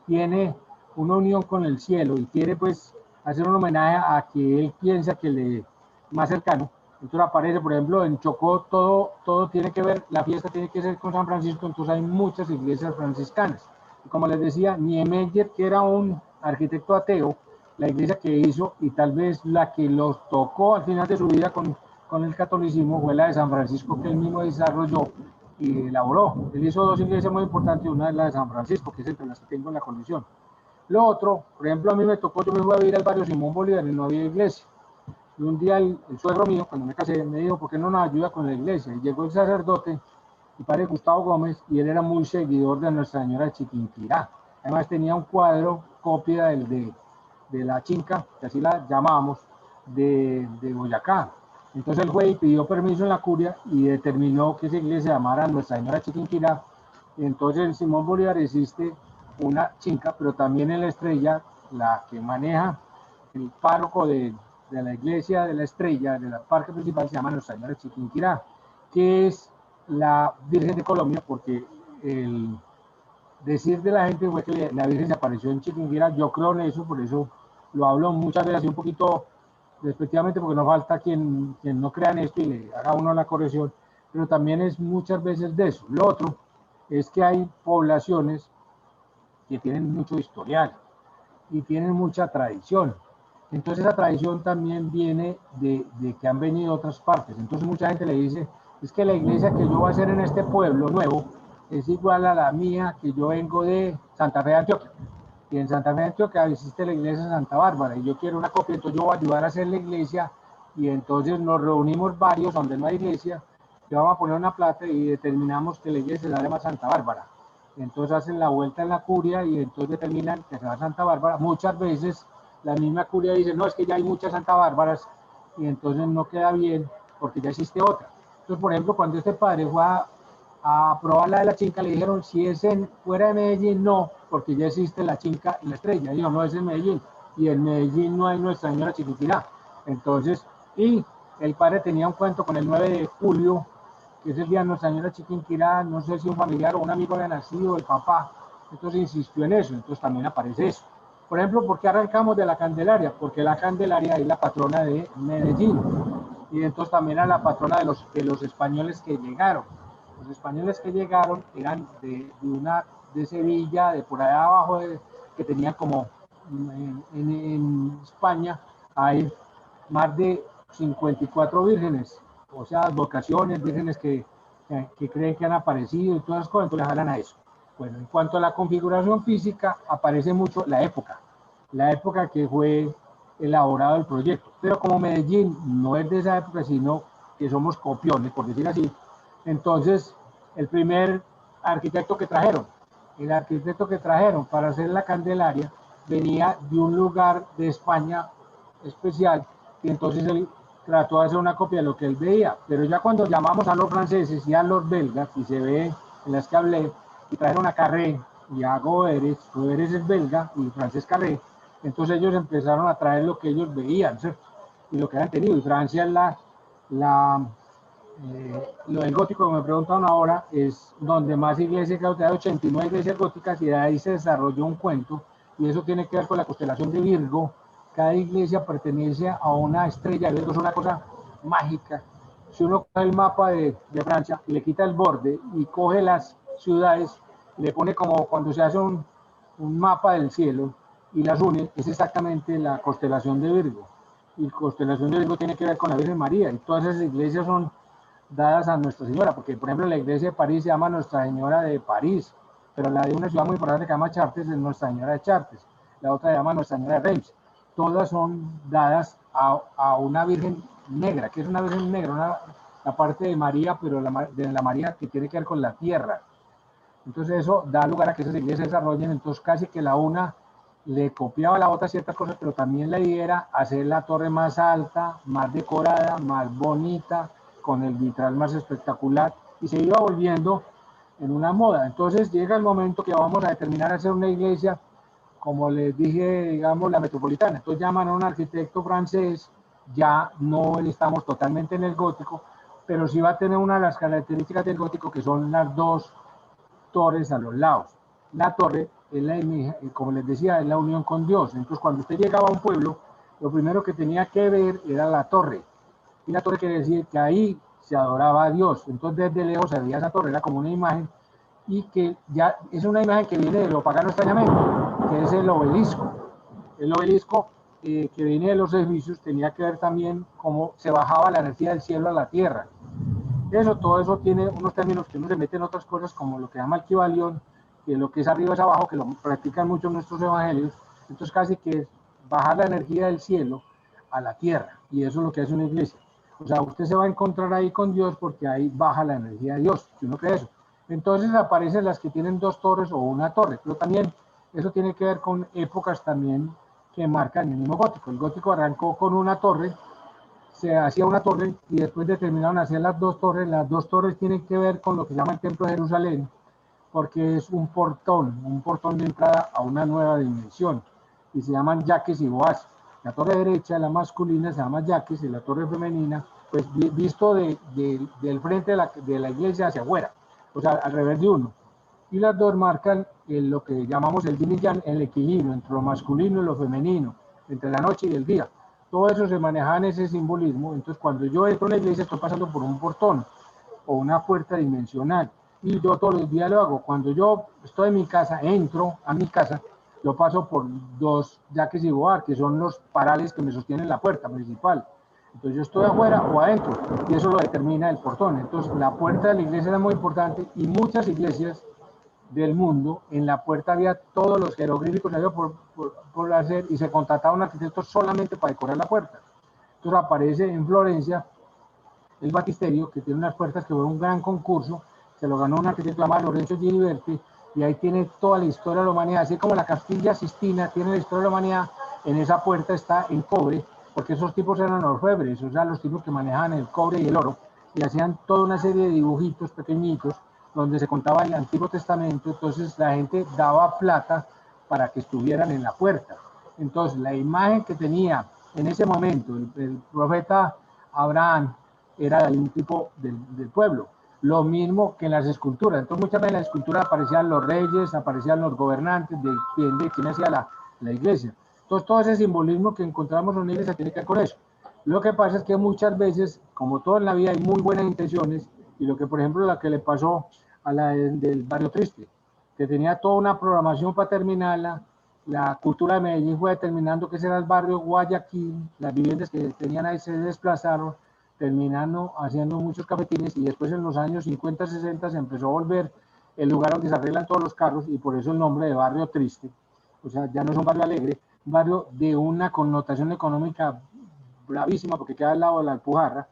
tiene una unión con el cielo y quiere pues hacer un homenaje a que él piensa que le más cercano, entonces aparece, por ejemplo, en Chocó todo tiene que ver, la fiesta tiene que ser con San Francisco, entonces hay muchas iglesias franciscanas. Y como les decía, Niemeyer, que era un arquitecto ateo, la iglesia que hizo y tal vez la que los tocó al final de su vida con el catolicismo fue la de San Francisco, que él mismo desarrolló y elaboró. Él hizo dos iglesias muy importantes, una es la de San Francisco, que es entre las que tengo en la colección. Lo otro, por ejemplo, a mí me tocó, yo me fui a vivir al barrio Simón Bolívar y no había iglesia. Y un día el suegro mío, cuando me casé, me dijo, ¿por qué no nos ayuda con la iglesia? Y llegó el sacerdote, el padre Gustavo Gómez, y él era muy seguidor de Nuestra Señora de Chiquinquirá. Además tenía un cuadro, copia de la Chinca, que así la llamábamos, de Boyacá. Entonces él fue y pidió permiso en la curia y determinó que esa iglesia se llamara Nuestra Señora de Chiquinquirá. Y entonces en Simón Bolívar existe una Chinca, pero también en la Estrella, la que maneja el párroco de la iglesia de la Estrella, de la parque principal, se llama Nuestra Señora de Chiquinquirá, que es la Virgen de Colombia, porque el decir de la gente fue que la Virgen se apareció en Chiquinquirá. Yo creo en eso, por eso lo hablo muchas veces así un poquito respectivamente, porque no falta quien no crea en esto y le haga uno la corrección, pero también es muchas veces de eso. Lo otro es que hay poblaciones que tienen mucho historial y tienen mucha tradición. Entonces esa tradición también viene de que han venido de otras partes. Entonces mucha gente le dice, es que la iglesia que yo voy a hacer en este pueblo nuevo es igual a la mía que yo vengo de Santa Fe de Antioquia. y en Santa Fe de Antioquia existe la iglesia de Santa Bárbara, y yo quiero una copia, entonces yo voy a ayudar a hacer la iglesia, y entonces nos reunimos varios donde no hay iglesia, que vamos a poner una plata y determinamos que la iglesia se llama Santa Bárbara. Entonces hacen la vuelta en la curia y entonces determinan que se va a Santa Bárbara. Muchas veces la misma curia dice, no, es que ya hay muchas Santa Bárbaras, y entonces no queda bien porque ya existe otra. Entonces, por ejemplo, cuando este padre fue a probar la de la Chinca, le dijeron, si es fuera de Medellín, no, porque ya existe la Chinca y la Estrella. Dijo, no, es en Medellín, y en Medellín no hay Nuestra Señora Chiquinquirá. Entonces, y el padre tenía un cuento con el 9 de julio, que es el día de Nuestra Señora Chiquinquirá, no sé si un familiar o un amigo había nacido, el papá, entonces insistió en eso, entonces también aparece eso. Por ejemplo, ¿por qué arrancamos de la Candelaria? Porque la Candelaria es la patrona de Medellín, y entonces también era la patrona de los españoles que llegaron. Los españoles que llegaron eran de Sevilla, de por allá abajo, que tenían como en España hay más de 54 vírgenes, o sea, vocaciones, vírgenes que creen que han aparecido y todas las cosas, entonces les hablan a eso. Bueno, en cuanto a la configuración física, aparece mucho la época que fue elaborado el proyecto. Pero como Medellín no es de esa época, sino que somos copiones, por decir así, entonces el primer arquitecto que trajeron, para hacer la Candelaria, venía de un lugar de España especial, y entonces él trató de hacer una copia de lo que él veía, pero ya cuando llamamos a los franceses y a los belgas, y se ve en las que hablé, y trajeron a Carré y a Goeres es belga y francés Carré, entonces ellos empezaron a traer lo que ellos veían, ¿cierto? Y lo que habían tenido, y Francia lo del gótico que me preguntan ahora es donde más iglesias, creo que hay 89 iglesias góticas, y de ahí se desarrolló un cuento, y eso tiene que ver con la constelación de Virgo. Cada iglesia pertenece a una estrella de Virgo, es una cosa mágica. Si uno coge el mapa de Francia y le quita el borde y coge las ciudades, le pone como cuando se hace un mapa del cielo y las une, es exactamente la constelación de Virgo. Y constelación de Virgo tiene que ver con la Virgen María, y todas esas iglesias son dadas a Nuestra Señora, porque por ejemplo la iglesia de París se llama Nuestra Señora de París, pero la de una ciudad muy importante que se llama Chartres es Nuestra Señora de Chartres, la otra se llama Nuestra Señora de Reims. Todas son dadas a una Virgen negra, que es una Virgen negra, la parte de María, pero de la María que tiene que ver con la tierra. Entonces eso da lugar a que esas iglesias se desarrollen, entonces casi que la una le copiaba a la otra ciertas cosas, pero también la idea era hacer la torre más alta, más decorada, más bonita, con el vitral más espectacular, y se iba volviendo en una moda. Entonces llega el momento que vamos a determinar hacer una iglesia, como les dije, digamos, la metropolitana. Entonces llaman a un arquitecto francés, ya no estamos totalmente en el gótico, pero sí va a tener una de las características del gótico, que son las dos torres a los lados. La torre es como les decía, es la unión con Dios. Entonces cuando usted llegaba a un pueblo, lo primero que tenía que ver era la torre. Y la torre quiere decir que ahí se adoraba a Dios. Entonces desde lejos se veía esa torre, era como una imagen, y que ya es una imagen que viene de lo pagano extrañamente, que es el obelisco. El obelisco que viene de los egipcios tenía que ver también cómo se bajaba la energía del cielo a la tierra. Todo eso tiene unos términos que uno se mete en otras cosas, como lo que llama el Kibalión, que lo que es arriba es abajo, que lo practican mucho en nuestros evangelios. Entonces casi que es bajar la energía del cielo a la tierra, y eso es lo que hace una iglesia. O sea, usted se va a encontrar ahí con Dios porque ahí baja la energía de Dios, si uno cree eso. Entonces aparecen las que tienen dos torres o una torre, pero también eso tiene que ver con épocas también que marcan el mismo gótico. El gótico arrancó con una torre, se hacía una torre y después determinaron hacer las dos torres. Las dos torres tienen que ver con lo que se llama el Templo de Jerusalén, porque es un portón de entrada a una nueva dimensión, y se llaman yaques y boaz. La torre derecha, la masculina, se llama yaques, y la torre femenina, pues visto del frente de la iglesia hacia afuera, o sea, al revés de uno. Y las dos marcan lo que llamamos el yin y yang, el equilibrio entre lo masculino y lo femenino, entre la noche y el día. Todo eso se maneja en ese simbolismo. Entonces cuando yo entro a la iglesia estoy pasando por un portón o una puerta dimensional, y yo todos los días lo hago. Cuando yo estoy en mi casa, entro a mi casa, yo paso por dos yaques y boaz, que son los parales que me sostienen la puerta principal. Entonces yo estoy afuera o adentro, y eso lo determina el portón. Entonces la puerta de la iglesia es muy importante, y muchas iglesias del mundo. En la puerta había todos los jeroglíficos por hacer y se contrataba un arquitecto solamente para decorar la puerta. Entonces aparece en Florencia el Batisterio, que tiene unas puertas que fue un gran concurso, se lo ganó un arquitecto llamado Lorenzo Giliberti, y ahí tiene toda la historia de la humanidad, así como la Castilla Sistina tiene la historia de la humanidad, en esa puerta está en cobre, porque esos tipos eran orfebres, o sea, los tipos que manejaban el cobre y el oro, y hacían toda una serie de dibujitos pequeñitos, donde se contaba el Antiguo Testamento, entonces la gente daba plata para que estuvieran en la puerta. Entonces, la imagen que tenía en ese momento el profeta Abraham era de un tipo del pueblo. Lo mismo que en las esculturas. Entonces, muchas veces en las esculturas aparecían los reyes, aparecían los gobernantes, de quién hacía la iglesia. Entonces, todo ese simbolismo que encontramos en la iglesia tiene que ver con eso. Lo que pasa es que muchas veces, como todo en la vida, hay muy buenas intenciones, y lo que, por ejemplo, la que le pasó a la del Barrio Triste, que tenía toda una programación para terminarla, la cultura de Medellín fue determinando que ese era el barrio Guayaquil, las viviendas que tenían ahí se desplazaron, terminando haciendo muchos cafetines, y después en los años 50, 60 se empezó a volver el lugar donde se arreglan todos los carros, y por eso el nombre de Barrio Triste. O sea, ya no es un barrio alegre, un barrio de una connotación económica bravísima, porque queda al lado de la Alpujarra,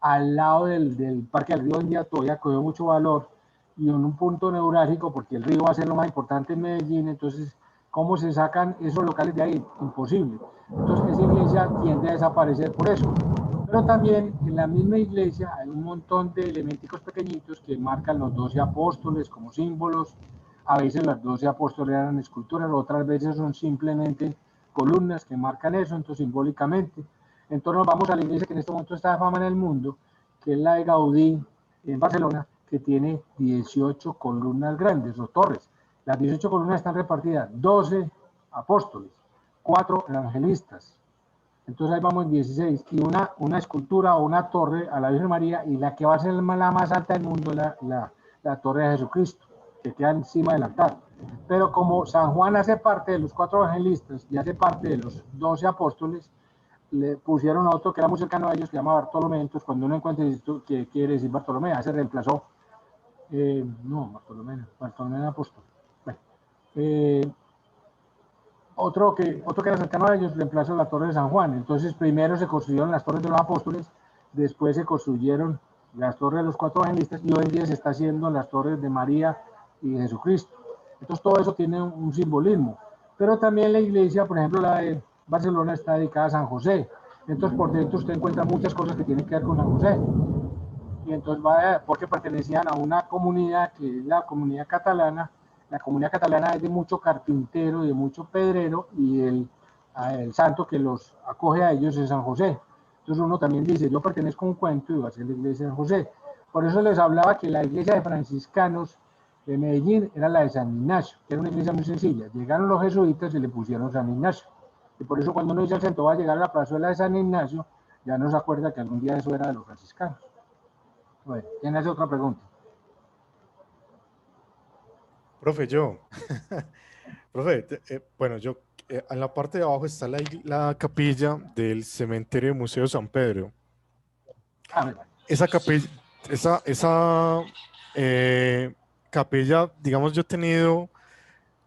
al lado del Parque del Río. En día todavía cogió mucho valor, y en un punto neurálgico, porque el río va a ser lo más importante en Medellín. Entonces, ¿cómo se sacan esos locales de ahí? Imposible. Entonces, esa iglesia tiende a desaparecer por eso. Pero también en la misma iglesia hay un montón de elementos pequeñitos que marcan los 12 apóstoles como símbolos. A veces los 12 apóstoles eran esculturas, otras veces son simplemente columnas que marcan eso, entonces simbólicamente. Entonces nos vamos a la iglesia que en este momento está de fama en el mundo, que es la de Gaudí en Barcelona, que tiene 18 columnas grandes o torres. Las 18 columnas están repartidas: 12 apóstoles, 4 evangelistas. Entonces ahí vamos en 16, y una escultura o una torre a la Virgen María, y la que va a ser la más alta del mundo, la torre de Jesucristo, que queda encima del altar. Pero como San Juan hace parte de los 4 evangelistas y hace parte de los 12 apóstoles, le pusieron a otro que era muy cercano a ellos, que se llama Bartolomé. Entonces cuando uno encuentra, ¿qué quiere decir Bartolomé? Se reemplazó. No, Bartolomé era apóstol. Bueno, otro que era cercano a ellos reemplazó la torre de San Juan. Entonces primero se construyeron las torres de los apóstoles, después se construyeron las torres de los 4 evangelistas, y hoy en día se está haciendo las torres de María y de Jesucristo. Entonces todo eso tiene un simbolismo. Pero también la iglesia, por ejemplo la de Barcelona, está dedicada a San José. Entonces por dentro usted encuentra muchas cosas que tienen que ver con San José. Y entonces porque pertenecían a una comunidad que es la comunidad catalana. La comunidad catalana es de mucho carpintero y de mucho pedrero, y el santo que los acoge a ellos es San José. Entonces uno también dice, yo pertenezco a un cuento y voy a ser la iglesia de San José. Por eso les hablaba que la iglesia de franciscanos de Medellín era la de San Ignacio, que era una iglesia muy sencilla. Llegaron los jesuitas y le pusieron San Ignacio. Y por eso cuando uno dice al centro va a llegar a la plazuela de San Ignacio, ya no se acuerda que algún día eso era de los franciscanos. Bueno, ¿quién hace otra pregunta? Profe, yo. Profe, bueno, yo, en la parte de abajo está la capilla del cementerio Museo San Pedro. Esa capilla, esa capilla, digamos, yo he tenido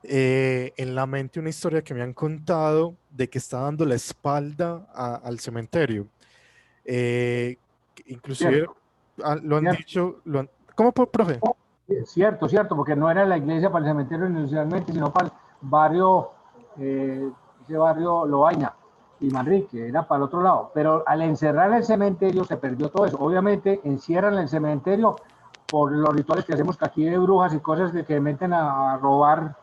en la mente una historia que me han contado de que está dando la espalda al cementerio. Inclusive lo han dicho, ¿cómo, profe? Cierto, porque no era la iglesia para el cementerio inicialmente, sino para el barrio, ese barrio Lovaina y Manrique, era para el otro lado. Pero al encerrar el cementerio se perdió todo eso. Obviamente encierran el cementerio por los rituales que hacemos aquí de brujas y cosas que meten a robar,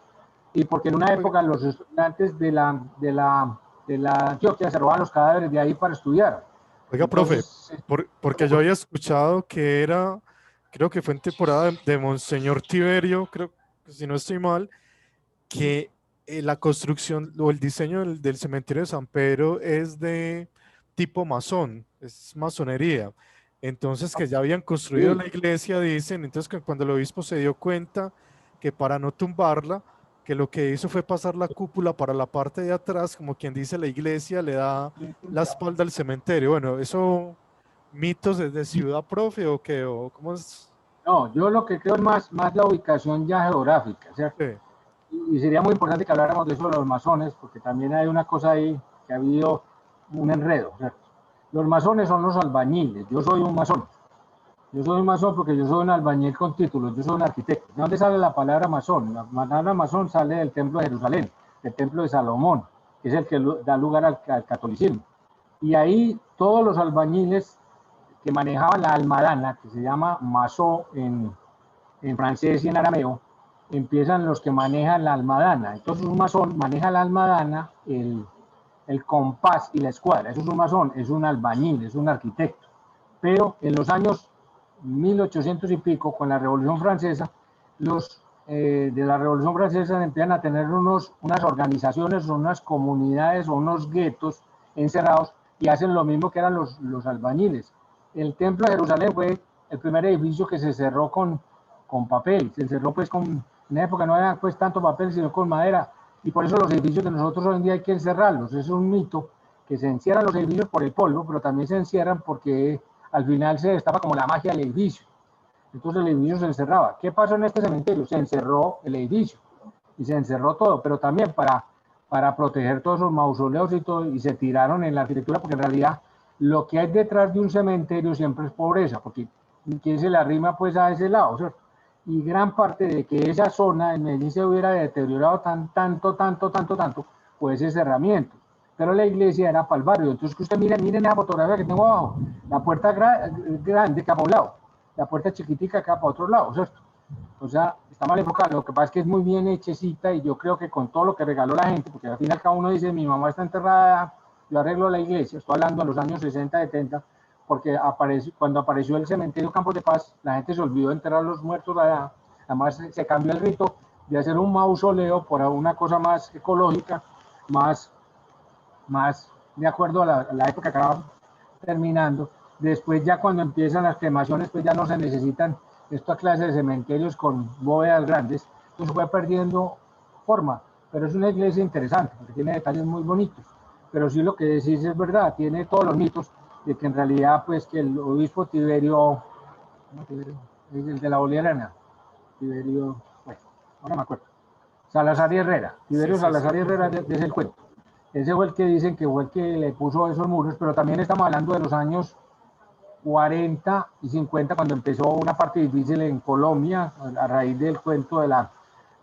y porque en una época los estudiantes de la Antioquia se robaban los cadáveres de ahí para estudiar. Oiga, entonces, profe, porque yo había escuchado que era, creo que fue en temporada de Monseñor Tiberio, creo que si no estoy mal, que la construcción o el diseño del cementerio de San Pedro es de tipo masón, es masonería. Entonces que ya habían construido la iglesia, dicen, entonces que cuando el obispo se dio cuenta que para no tumbarla, que lo que hizo fue pasar la cúpula para la parte de atrás, como quien dice, la iglesia le da la espalda al cementerio. Bueno, ¿eso mitos desde Ciudad, profe, o qué? ¿O cómo es? No, yo lo que creo es más la ubicación ya geográfica, ¿cierto? Sí. Y sería muy importante que habláramos de eso de los masones, porque también hay una cosa ahí que ha habido un enredo, ¿cierto? Los masones son los albañiles, yo soy un masón. Yo soy un masón porque yo soy un albañil con títulos, yo soy un arquitecto. ¿De dónde sale la palabra masón? La palabra masón sale del templo de Jerusalén, del templo de Salomón, que es el que da lugar al catolicismo. Y ahí todos los albañiles que manejaban la almadana, que se llama masó en francés y en arameo, empiezan los que manejan la almadana. Entonces un masón maneja la almadana, el compás y la escuadra. Eso es un masón, es un albañil, es un arquitecto. Pero en los años 1800 y pico, con la Revolución Francesa, los de la Revolución Francesa empiezan a tener unas organizaciones, unas comunidades o unos guetos encerrados y hacen lo mismo que eran los albañiles. El Templo de Jerusalén fue el primer edificio que se cerró con papel, se cerró pues en una época no había pues tanto papel sino con madera, y por eso los edificios de nosotros hoy en día hay que encerrarlos. Es un mito que se encierran los edificios por el polvo, pero también se encierran porque al final se destapa como la magia del edificio. Entonces el edificio se encerraba. ¿Qué pasó en este cementerio? Se encerró el edificio y se encerró todo, pero también para proteger todos esos mausoleos y todo, y se tiraron en la arquitectura, porque en realidad lo que hay detrás de un cementerio siempre es pobreza, porque quién se le arrima pues a ese lado, ¿cierto? Y gran parte de que esa zona en Medellín se hubiera deteriorado tanto, pues ese cerramiento. Pero la iglesia era para el barrio. Entonces, que usted miren la fotografía que tengo abajo. La puerta grande queda para un lado, la puerta chiquitica queda para otro lado, ¿cierto? O sea, está mal enfocada. Lo que pasa es que es muy bien hechecita, y yo creo que con todo lo que regaló la gente, porque al final cada uno dice, mi mamá está enterrada, yo arreglo la iglesia. Estoy hablando de los años 60, 70, porque cuando apareció el cementerio Campos de Paz, la gente se olvidó de enterrar a los muertos allá. Además, se cambió el rito de hacer un mausoleo por una cosa más ecológica, más de acuerdo a la época que acaba terminando. Después, ya cuando empiezan las cremaciones, pues ya no se necesitan esta clase de cementerios con bóvedas grandes. Entonces fue perdiendo forma, pero es una iglesia interesante porque tiene detalles muy bonitos. Pero sí, lo que decís es verdad, tiene todos los mitos de que en realidad pues que el obispo Tiberio, el de la Bolivariana, Tiberio, bueno, ahora me acuerdo, Salazar y Herrera, Tiberio Salazar y Herrera, es el cuento. Ese fue el que dicen que fue el que le puso esos muros, pero también estamos hablando de los años 40 y 50, cuando empezó una parte difícil en Colombia, a raíz del cuento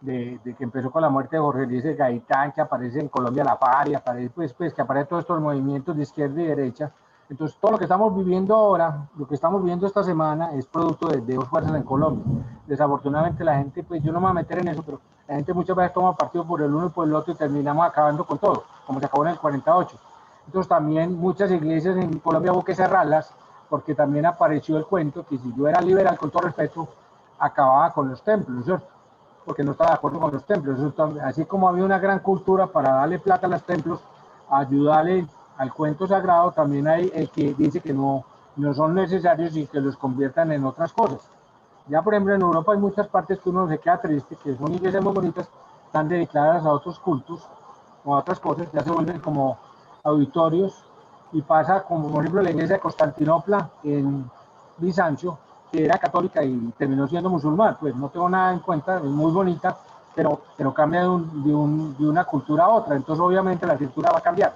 de que empezó con la muerte de Jorge Luis Gaitán, que aparece en Colombia la FARC, y aparece que aparecen todos estos movimientos de izquierda y derecha. Entonces, todo lo que estamos viviendo ahora, lo que estamos viviendo esta semana, es producto de dos fuerzas en Colombia. Desafortunadamente la gente, pues yo no me voy a meter en eso, pero la gente muchas veces toma partido por el uno y por el otro y terminamos acabando con todo, como se acabó en el 48. Entonces también muchas iglesias en Colombia hubo que cerrarlas, porque también apareció el cuento que si yo era liberal, con todo respeto, acababa con los templos, ¿cierto? Porque no estaba de acuerdo con los templos. Así como había una gran cultura para darle plata a los templos, ayudarle al cuento sagrado, también hay el que dice que no son necesarios y que los conviertan en otras cosas. Ya, por ejemplo, en Europa hay muchas partes que uno se queda triste, que son iglesias muy bonitas, están dedicadas a otros cultos o a otras cosas, ya se vuelven como auditorios, y pasa como, por ejemplo, la iglesia de Constantinopla en Bizancio, que era católica y terminó siendo musulmán. Pues no tengo nada en cuenta, es muy bonita, pero cambia de una cultura a otra. Entonces, obviamente, la arquitectura va a cambiar,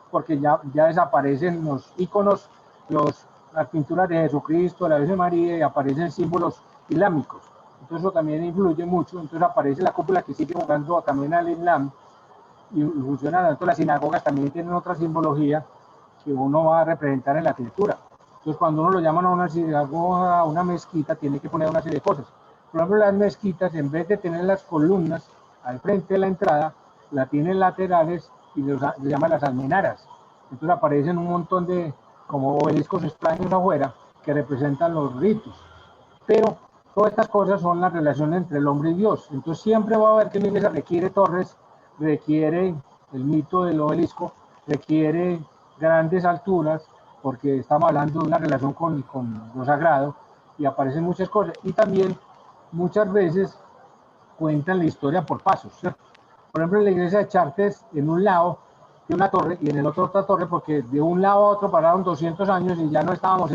porque ya desaparecen los íconos, las pinturas de Jesucristo, de la Virgen María, y aparecen símbolos islámicos. Entonces, eso también influye mucho. Entonces, aparece la cúpula que sigue jugando también al Islam y funciona. Entonces, las sinagogas también tienen otra simbología que uno va a representar en la arquitectura. Entonces, cuando uno lo llaman a una sinagoga, a una mezquita, tiene que poner una serie de cosas. Por ejemplo, las mezquitas, en vez de tener las columnas al frente de la entrada, la tienen laterales y le llaman las almenaras. Entonces aparecen un montón de como obeliscos extraños afuera que representan los ritos. Pero todas estas cosas son la relación entre el hombre y Dios. Entonces siempre va a haber que una iglesia requiere torres, requiere el mito del obelisco, requiere grandes alturas, porque estamos hablando de una relación con lo sagrado, y aparecen muchas cosas. Y también muchas veces cuentan la historia por pasos, ¿cierto? Por ejemplo, en la iglesia de Chartres, en un lado de una torre y en el otro otra torre, porque de un lado a otro pararon 200 años y ya no estábamos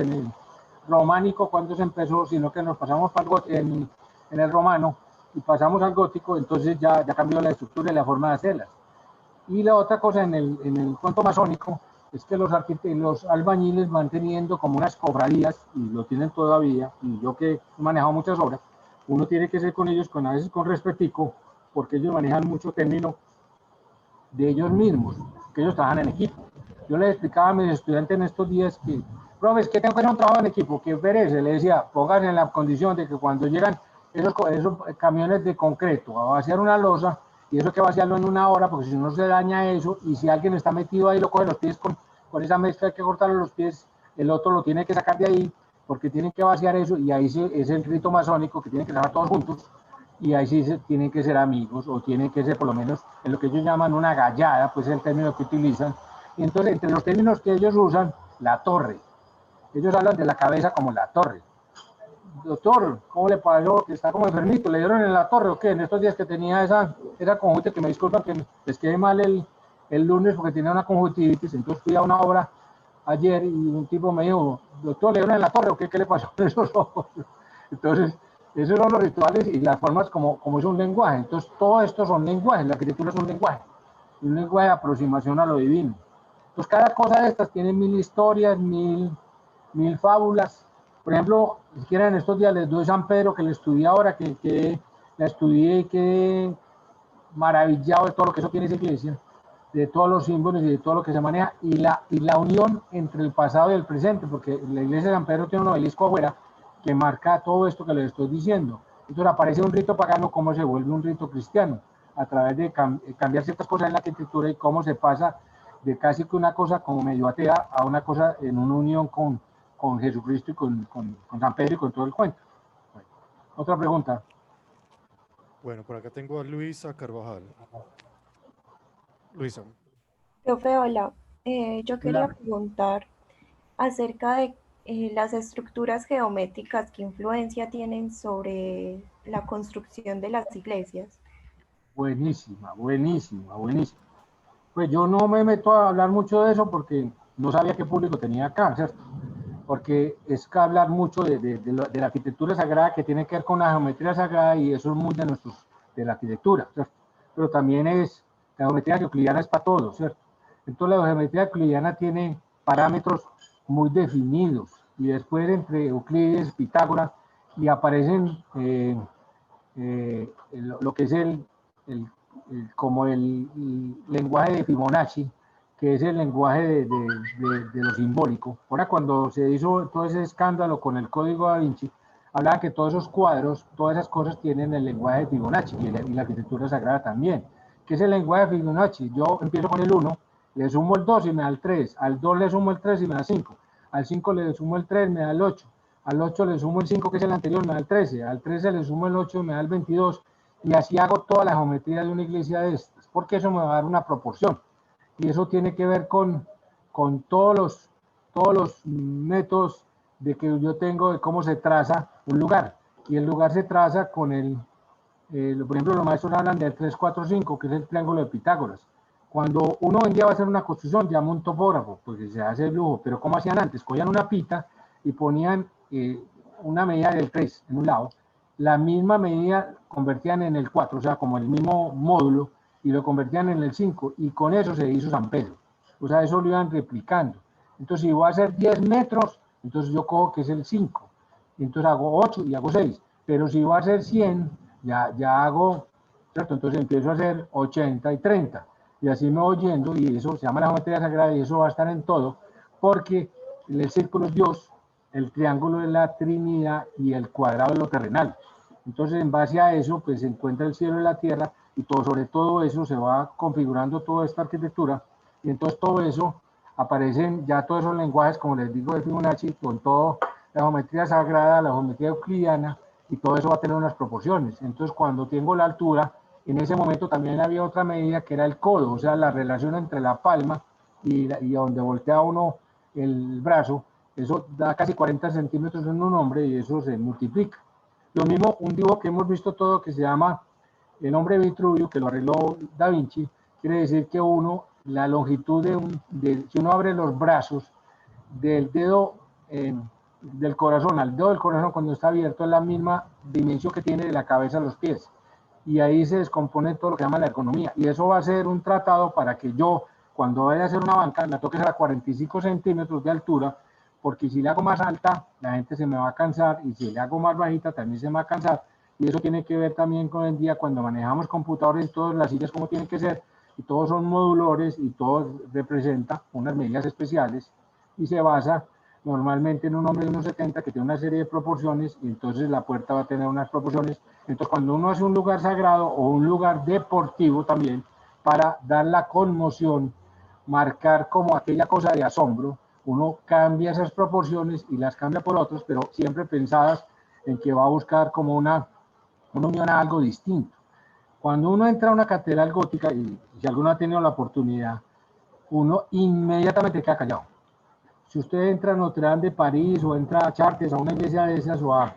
románico cuando se empezó, sino que nos pasamos en el romano y pasamos al gótico, entonces ya cambió la estructura y la forma de hacerlas. Y la otra cosa en el cuento masónico es que los albañiles van teniendo como unas cofradías, y lo tienen todavía, y yo que he manejado muchas obras, uno tiene que ser con ellos, a veces con respetico, porque ellos manejan mucho término de ellos mismos, que ellos trabajan en equipo. Yo les explicaba a mis estudiantes en estos días que, profes, que tengo que hacer un trabajo en equipo, que perece, les decía, pónganse en la condición de que cuando llegan esos camiones de concreto a vaciar una losa, y eso hay que vaciarlo en una hora, porque si no se daña eso, y si alguien está metido ahí, lo coge los pies con esa mezcla, hay que cortarle los pies, el otro lo tiene que sacar de ahí, porque tienen que vaciar eso, y ahí es el rito masónico, que tienen que trabajar todos juntos, y ahí sí tienen que ser amigos, o tienen que ser por lo menos en lo que ellos llaman una gallada, pues es el término que utilizan. Y entonces, entre los términos que ellos usan, la torre. Ellos hablan de la cabeza como la torre. Doctor, ¿cómo le pasó? Que está como enfermito, ¿le dieron en la torre o qué? En estos días que tenía esa conjuntivitis, que me disculpan que les quedé mal el lunes porque tenía una conjuntivitis, entonces fui a una obra ayer y un tipo me dijo, doctor, ¿le dieron en la torre o qué? ¿Qué le pasó con esos ojos? Entonces, esos son los rituales y las formas como es un lenguaje. Entonces, todo esto son lenguajes, la arquitectura es un lenguaje de aproximación a lo divino. Entonces, cada cosa de estas tiene 1000 historias, mil fábulas. Por ejemplo, si quieren, en estos días les doy San Pedro, que le estudié ahora, que la estudié y quedé maravillado de todo lo que eso tiene esa iglesia, de todos los símbolos y de todo lo que se maneja, y la unión entre el pasado y el presente, porque la iglesia de San Pedro tiene un obelisco afuera que marca todo esto que les estoy diciendo. Entonces aparece un rito pagano, cómo se vuelve un rito cristiano, a través de cambiar ciertas cosas en la arquitectura y cómo se pasa de casi que una cosa como medio atea a una cosa en una unión con Jesucristo y con San Pedro y con todo el cuento. Bueno, otra pregunta. Bueno, por acá tengo a Luisa Carvajal. Luisa. Profe, hola. Yo quería Hola. preguntar acerca de las estructuras geométricas, ¿qué influencia tienen sobre la construcción de las iglesias? Buenísima, buenísima, buenísima. Pues yo no me meto a hablar mucho de eso porque no sabía qué público tenía acá, ¿cierto? Porque es que hablar mucho de la arquitectura sagrada, que tiene que ver con la geometría sagrada, y eso es muy de la arquitectura, ¿cierto? Pero también la geometría euclidiana es para todos, ¿cierto? Entonces la geometría euclidiana tiene parámetros muy definidos, y después entre Euclides, Pitágoras, y aparecen lo que es como el lenguaje de Fibonacci, que es el lenguaje de lo simbólico. Ahora, cuando se hizo todo ese escándalo con el código Da Vinci, hablaban que todos esos cuadros, todas esas cosas tienen el lenguaje de Fibonacci, y la arquitectura sagrada también. ¿Qué es el lenguaje de Fibonacci? Yo empiezo con el 1, le sumo el 2 y me da el 3, al 2 le sumo el 3 y me da 5, al 5 le sumo el 3 me da el 8, al 8 le sumo el 5 que es el anterior, me da el 13, al 13 le sumo el 8 me da el 22, y así hago toda la geometría de una iglesia de estas, porque eso me va a dar una proporción, y eso tiene que ver con todos los métodos de que yo tengo de cómo se traza un lugar, y el lugar se traza con por ejemplo, los maestros hablan del 3, 4, 5, que es el triángulo de Pitágoras. Cuando uno hoy en día va a hacer una construcción, llama un topógrafo, porque se hace el lujo, pero ¿cómo hacían antes? Cogían una pita y ponían una medida del 3 en un lado, la misma medida convertían en el 4, o sea, como el mismo módulo, y lo convertían en el 5, y con eso se hizo San Pedro. O sea, eso lo iban replicando. Entonces, si voy a hacer 10 metros, entonces yo cojo que es el 5, y entonces hago 8 y hago 6, pero si voy a hacer 100, ya hago, ¿cierto? Entonces empiezo a hacer 80 y 30, y así me voy yendo, y eso se llama la geometría sagrada, y eso va a estar en todo, porque el círculo es Dios, el triángulo es la Trinidad, y el cuadrado es lo terrenal. Entonces, en base a eso, pues se encuentra el cielo y la tierra, y sobre todo eso se va configurando toda esta arquitectura, y entonces todo eso aparecen ya todos esos lenguajes, como les digo, de Fibonacci, con toda la geometría sagrada, la geometría euclidiana, y todo eso va a tener unas proporciones. Entonces, cuando tengo la altura, en ese momento también había otra medida que era el codo, o sea, la relación entre la palma y donde voltea uno el brazo, eso da casi 40 centímetros en un hombre, y eso se multiplica. Lo mismo, un dibujo que hemos visto todo, que se llama el hombre Vitruvio, que lo arregló Da Vinci, quiere decir que la longitud si uno abre los brazos del dedo del corazón al dedo del corazón cuando está abierto es la misma dimensión que tiene de la cabeza a los pies. Y ahí se descompone todo lo que llama la ergonomía. Y eso va a ser un tratado para que yo, cuando vaya a hacer una banca, la toque a 45 centímetros de altura, porque si le hago más alta, la gente se me va a cansar, y si le hago más bajita, también se me va a cansar. Y eso tiene que ver también con el día, cuando manejamos computadores y todas las sillas como tienen que ser, y todos son modulores, y todos representan unas medidas especiales, y se basa normalmente en un hombre de 1,70 que tiene una serie de proporciones, y entonces la puerta va a tener unas proporciones. Entonces, cuando uno hace un lugar sagrado o un lugar deportivo también, para dar la conmoción, marcar como aquella cosa de asombro, uno cambia esas proporciones y las cambia por otras, pero siempre pensadas en que va a buscar como una unión a algo distinto. Cuando uno entra a una catedral gótica, y si alguno ha tenido la oportunidad, uno inmediatamente queda callado. Si usted entra a Notre Dame de París o entra a Chartres, a una iglesia de esas, o a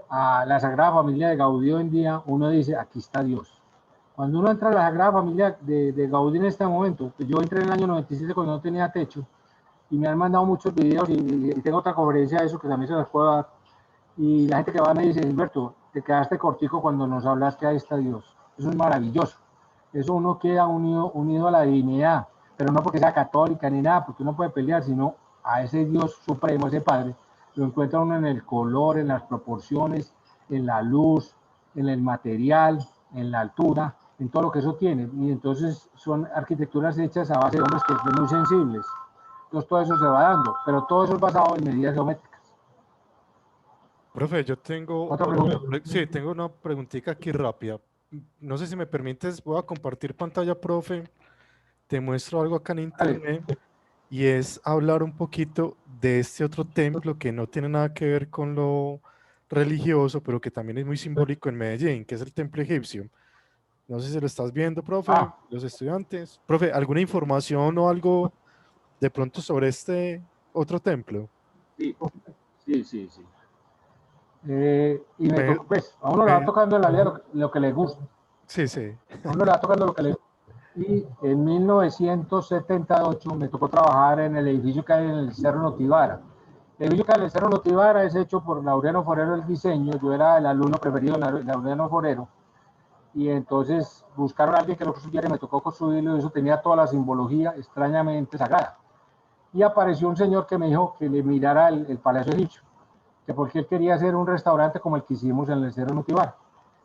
la Sagrada Familia de Gaudí hoy en día, uno dice, aquí está Dios. Cuando uno entra a la Sagrada Familia de Gaudí en este momento, pues yo entré en el año 97 cuando no tenía techo, y me han mandado muchos videos, y tengo otra conferencia de eso que también se las puedo dar, y la gente que va me dice, Humberto, te quedaste cortico cuando nos hablaste, ahí está Dios. Eso es maravilloso. Eso uno queda unido a la divinidad, pero no porque sea católica ni nada, porque uno puede pelear, sino a ese Dios supremo, ese Padre, lo encuentra uno en el color, en las proporciones, en la luz, en el material, en la altura, en todo lo que eso tiene. Y entonces son arquitecturas hechas a base de hombres que son muy sensibles. Entonces todo eso se va dando, pero todo eso es basado en medidas geométricas. Profe, yo tengo Otra pregunta. sí, tengo una preguntita aquí rápida. No sé si me permites, voy a compartir pantalla, profe. Te muestro algo acá en Dale. internet y es hablar un poquito de este otro templo que no tiene nada que ver con lo religioso, pero que también es muy simbólico en Medellín, que es el templo egipcio. No sé si lo estás viendo, profe, los estudiantes. Profe, ¿alguna información o algo de pronto sobre este otro templo? Sí, sí, sí, sí. Y me Me- tocó, pues, a uno le va me- tocando en la vida lo que le gusta, sí, sí. a uno le va tocando lo que le gusta. Y en 1978 me tocó trabajar en el edificio que hay en el Cerro Notivara. El edificio que hay en el Cerro Notivara es hecho por Laureano Forero el diseño, yo era el alumno preferido de Laureano Forero, y entonces buscaron a alguien que lo construyera y me tocó construirlo, y eso tenía toda la simbología extrañamente sagrada. Y apareció un señor que me dijo que le mirara el Palacio Egipcio, que porque él quería hacer un restaurante como el que hicimos en el Cerro Notivar.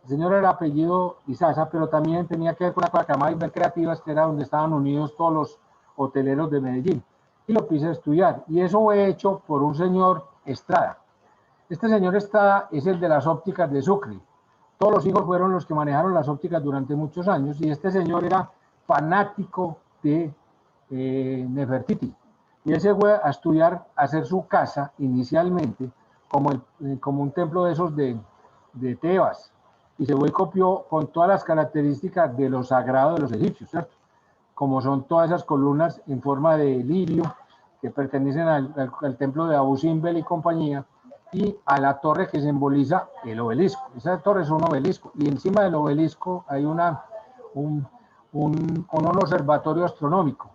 El señor era apellido Izaza, pero también tenía que ver con la cosa que llamaba Inver Creativas, que era donde estaban unidos todos los hoteleros de Medellín. Y lo quise estudiar. Y eso fue hecho por un señor Estrada. Este señor Estrada es el de las ópticas de Sucre. Todos los hijos fueron los que manejaron las ópticas durante muchos años, y este señor era fanático de Nefertiti. Y él se fue a estudiar, a hacer su casa inicialmente como un templo de esos de Tebas, y se fue y copió con todas las características de lo sagrado de los egipcios, ¿cierto? Como son todas esas columnas en forma de lirio que pertenecen al templo de Abu Simbel y compañía, y a la torre que simboliza el obelisco. Esa torre es un obelisco, y encima del obelisco hay un observatorio astronómico.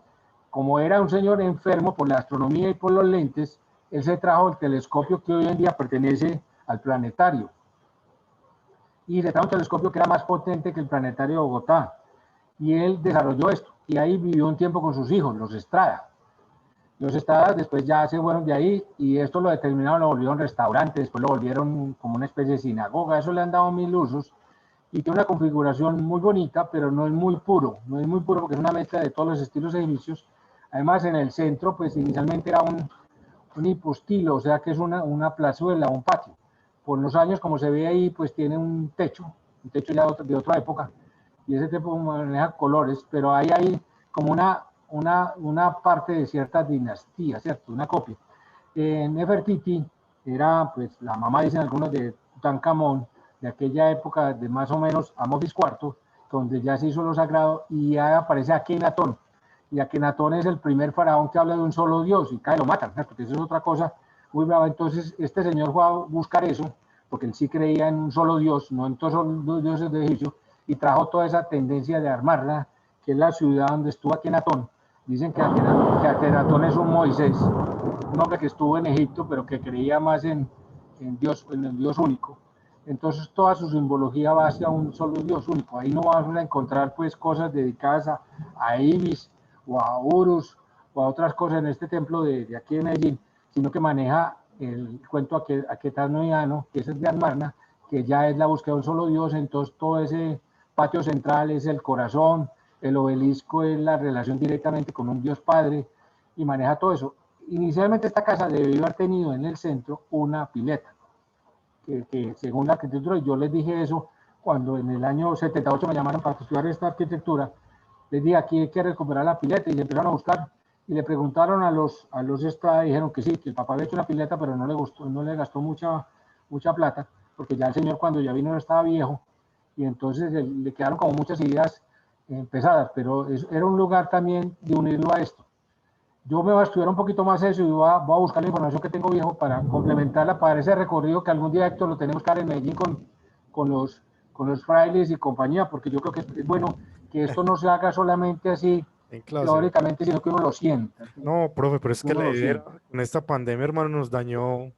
Como era un señor enfermo por la astronomía y por los lentes, él se trajo el telescopio que hoy en día pertenece al planetario, y le trajo un telescopio que era más potente que el planetario de Bogotá, y él desarrolló esto, y ahí vivió un tiempo con sus hijos, los Estrada. Los Estrada después ya se fueron de ahí, y esto lo determinaron, lo volvieron restaurante, después lo volvieron como una especie de sinagoga. Eso le han dado 1000 usos, y tiene una configuración muy bonita, pero no es muy puro, no es muy puro porque es una mezcla de todos los estilos edilicios. Además, en el centro, pues inicialmente era un hipostilo, o sea que es una plazuela, un patio. Por los años, como se ve ahí, pues tiene un techo ya de otra época, y ese tipo maneja colores, pero ahí hay como una parte de cierta dinastía, ¿cierto? Una copia. Nefertiti era, pues, la mamá, dicen algunos, de Tutankamón, de aquella época de más o menos Amosis IV, donde ya se hizo lo sagrado, y ya aparece Akenatón. Y Akenatón es el primer faraón que habla de un solo dios, y cae lo matan, ¿no? Porque eso es otra cosa muy brava. Entonces este señor fue a buscar eso, porque él sí creía en un solo dios, no en todos los dioses de Egipcio, y trajo toda esa tendencia de armarla, que es la ciudad donde estuvo Akenatón, Dicen que Akenatón es un Moisés, un hombre que estuvo en Egipto, pero que creía más en Dios, en el Dios único. Entonces toda su simbología va hacia un solo Dios único. Ahí no vamos a encontrar pues cosas dedicadas a Ibis o a Horus o a otras cosas en este templo de aquí de Medellín, sino que maneja el cuento aquetanoiano, que es el de Amarna, que ya es la búsqueda de un solo Dios. Entonces todo ese patio central es el corazón, el obelisco es la relación directamente con un Dios Padre, y maneja todo eso. Inicialmente esta casa debió haber tenido en el centro una pileta, que según la arquitectura, yo les dije eso cuando en el año 78 me llamaron para estudiar esta arquitectura, les dije aquí hay que recuperar la pileta, y se empezaron a buscar y le preguntaron a los dijeron que sí, que el papá había hecho una pileta, pero no le gustó, no le gastó mucha plata, porque ya el señor cuando ya vino no estaba viejo, y entonces le quedaron como muchas ideas pesadas, pero era un lugar también de unirlo a esto. Yo me voy a estudiar un poquito más eso y voy a buscar la información que tengo viejo para complementarla para ese recorrido que algún día, Héctor, lo tenemos que dar en Medellín con, los, con los frailes y compañía, porque yo creo que es bueno que esto no se haga solamente así En clase. teóricamente, sino que uno lo sienta. No, profe, pero es que Uno la lo idea sienta. con esta pandemia, hermano, nos dañó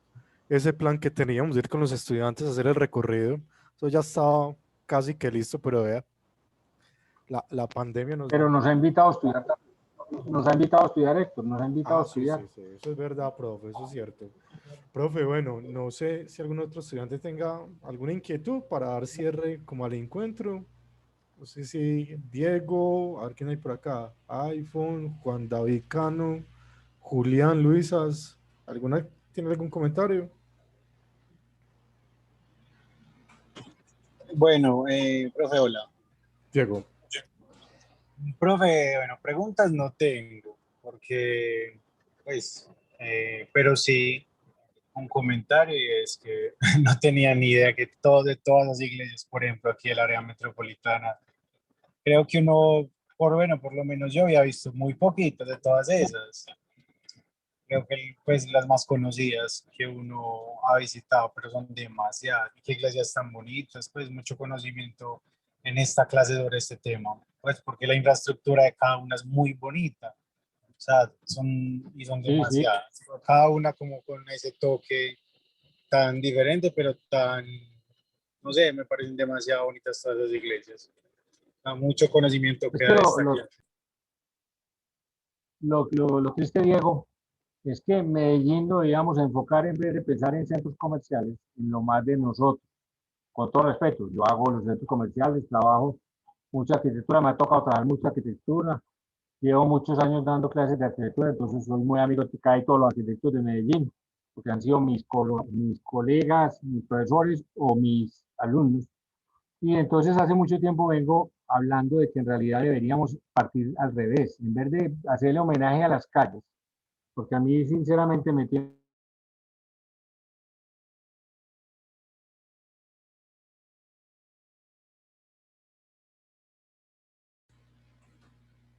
ese plan que teníamos de ir con los estudiantes a hacer el recorrido. Eso ya estaba casi que listo, pero vea, la pandemia nos Pero dañó. nos ha invitado a estudiar, nos ha invitado a estudiar, Héctor, nos ha invitado a Sí, estudiar. sí, sí, eso es verdad, profe, eso es cierto. Profe, bueno, no sé si algún otro estudiante tenga alguna inquietud para dar cierre como al encuentro. No sé si Diego, a ver quién hay por acá, iPhone, Juan David Cano, Julián, Luisas, ¿tiene algún comentario? Bueno, profe, hola. Diego. Profe, bueno, preguntas no tengo, porque, pues, pero sí un comentario y es que no tenía ni idea que de todas las iglesias, por ejemplo, aquí el área metropolitana, creo que uno, bueno, por lo menos yo había visto muy poquitas de todas esas. Creo que pues las más conocidas que uno ha visitado, pero son demasiadas. Qué iglesias tan bonitas, pues mucho conocimiento en esta clase sobre este tema, pues porque la infraestructura de cada una es muy bonita, o sea, son Sí, sí. demasiadas, cada una como con ese toque tan diferente, pero tan, no sé, me parecen demasiado bonitas todas las iglesias. Mucho conocimiento Es que que destacar. lo triste, Diego, es que en Medellín lo debíamos enfocar en vez de pensar en centros comerciales, en lo más de nosotros. Con todo respeto, yo hago los centros comerciales, trabajo mucha arquitectura, me ha tocado trabajar mucha arquitectura, llevo muchos años dando clases de arquitectura, entonces soy muy amigo de casi todos los arquitectos de Medellín, porque han sido mis colegas, mis profesores o mis alumnos. Y entonces hace mucho tiempo vengo hablando de que en realidad deberíamos partir al revés, en vez de hacerle homenaje a las calles, porque a mí sinceramente me tiene...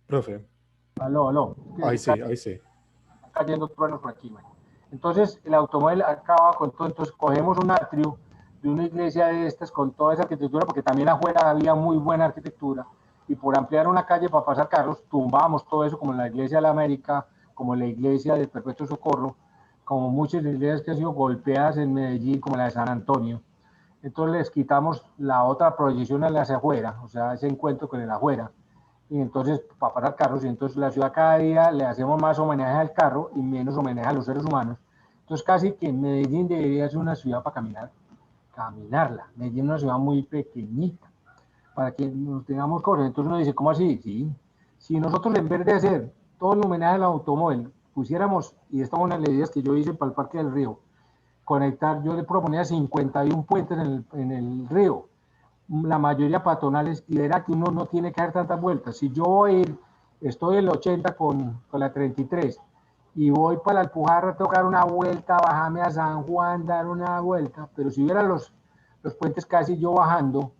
Profe. Aló, aló. Ahí sí, ahí sí. Cayendo truenos por aquí, man. Entonces el automóvil acaba con todo, entonces cogemos un atrio de una iglesia de estas con toda esa arquitectura, porque también afuera había muy buena arquitectura, y por ampliar una calle para pasar carros, tumbamos todo eso, como en la iglesia de la América, como la iglesia del Perpetuo Socorro, como muchas iglesias que han sido golpeadas en Medellín, como la de San Antonio. Entonces les quitamos la otra proyección hacia afuera, o sea, ese encuentro con el afuera, y entonces para parar carros, y entonces la ciudad cada día le hacemos más homenaje al carro y menos homenaje a los seres humanos. Entonces casi que Medellín debería ser una ciudad para caminarla. Medellín es una ciudad muy pequeñita, para que nos tengamos cosas. Entonces uno dice, ¿cómo así? Sí. Si nosotros en vez de hacer todo el homenaje al automóvil, pusiéramos, y esta es una de las ideas que yo hice para el Parque del Río, conectar, yo le proponía 51 puentes en el río, la mayoría patronales, y verá que uno no tiene que dar tantas vueltas. Si yo voy, estoy en el 80 con la 33 y voy para la Alpujarra a tocar una vuelta, bajarme a San Juan, dar una vuelta, pero si hubiera los puentes casi yo bajando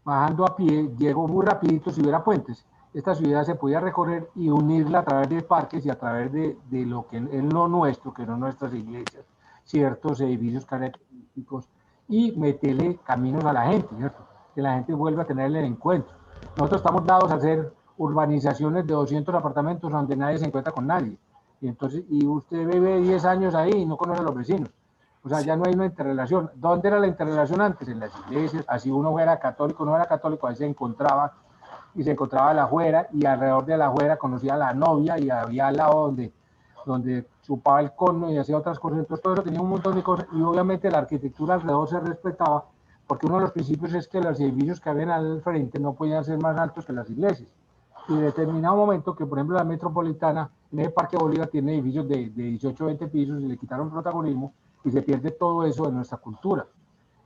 a pie, llego muy rapidito si hubiera puentes. Esta ciudad se podía recorrer y unirla a través de parques y a través de lo que es lo nuestro, que son nuestras iglesias, ciertos edificios característicos, y meterle caminos a la gente, ¿cierto? Que la gente vuelva a tener el encuentro. Nosotros estamos dados a hacer urbanizaciones de 200 apartamentos donde nadie se encuentra con nadie. Y entonces, y usted vive 10 años ahí y no conoce a los vecinos. O sea, ya no hay una interrelación. ¿Dónde era la interrelación antes? En las iglesias. Así uno fuera católico, no era católico, ahí se encontraba y se encontraba a la afuera y alrededor de la afuera conocía a la novia y había al lado donde chupaba el cono y hacía otras cosas. Entonces todo eso tenía un montón de cosas y obviamente la arquitectura alrededor se respetaba porque uno de los principios es que los edificios que habían al frente no podían ser más altos que las iglesias. Y en determinado momento, que por ejemplo la Metropolitana, en el Parque Bolívar tiene edificios de 18 o 20 pisos y le quitaron protagonismo y se pierde todo eso de nuestra cultura.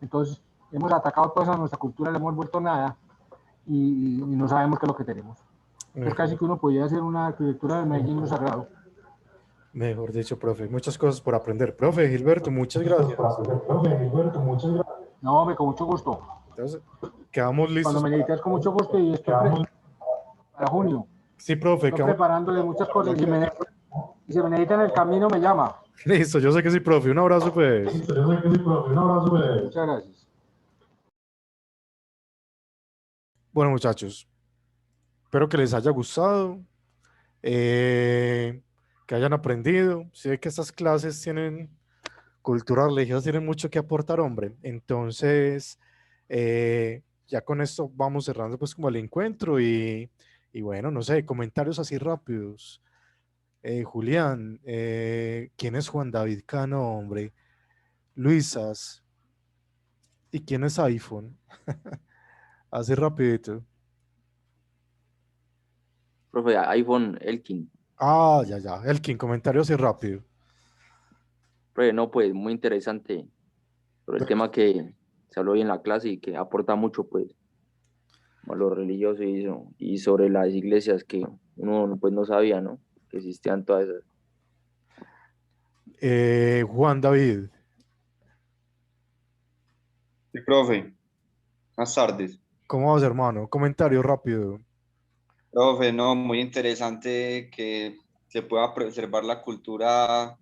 Entonces hemos atacado toda esa nuestra cultura, le hemos vuelto nada y no sabemos qué es lo que tenemos. Es casi que uno podría hacer una arquitectura de Medellín lo sagrado. Mejor dicho, profe, muchas cosas por aprender. Profe Gilberto, muchas gracias. No, hombre, con mucho gusto. Entonces, quedamos listos. Cuando me necesitas con mucho gusto y estoy para junio. Sí, profe, Estoy preparándole muchas cosas. Y si me necesitan en el camino, me llama. Listo, yo sé que sí, profe. Un abrazo, pues. Muchas gracias. Bueno, muchachos, espero que les haya gustado, que hayan aprendido. Sé que estas clases tienen, cultura religiosa, tienen mucho que aportar, hombre. Entonces, ya con esto vamos cerrando pues como el encuentro y bueno, no sé, comentarios así rápidos. Julián, ¿quién es Juan David Cano, hombre? Luisas, ¿y quién es iPhone? Así rapidito. Profe, iPhone Elkin. Ah, ya. Elkin, comentario así rápido. Profe, no, pues muy interesante sobre el tema que se habló hoy en la clase y que aporta mucho, pues, a lo religioso y sobre las iglesias que uno pues no sabía, ¿no? Que existían todas esas. Juan David. Sí, profe, buenas tardes. ¿Cómo vas, hermano? Comentario rápido. Profe, no, muy interesante que se pueda preservar la cultura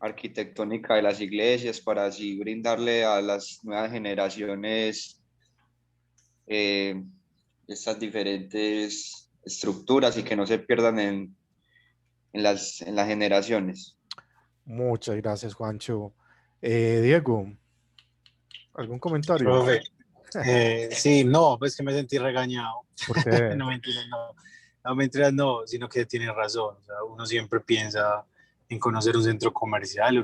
arquitectónica de las iglesias para así brindarle a las nuevas generaciones estas diferentes estructuras y que no se pierdan en las generaciones. Muchas gracias, Juancho. Diego, ¿algún comentario? Profe, sí, no, pues que me sentí regañado. ¿Por qué? No mentiras, no, sino que tiene razón. O sea, uno siempre piensa en conocer un centro comercial,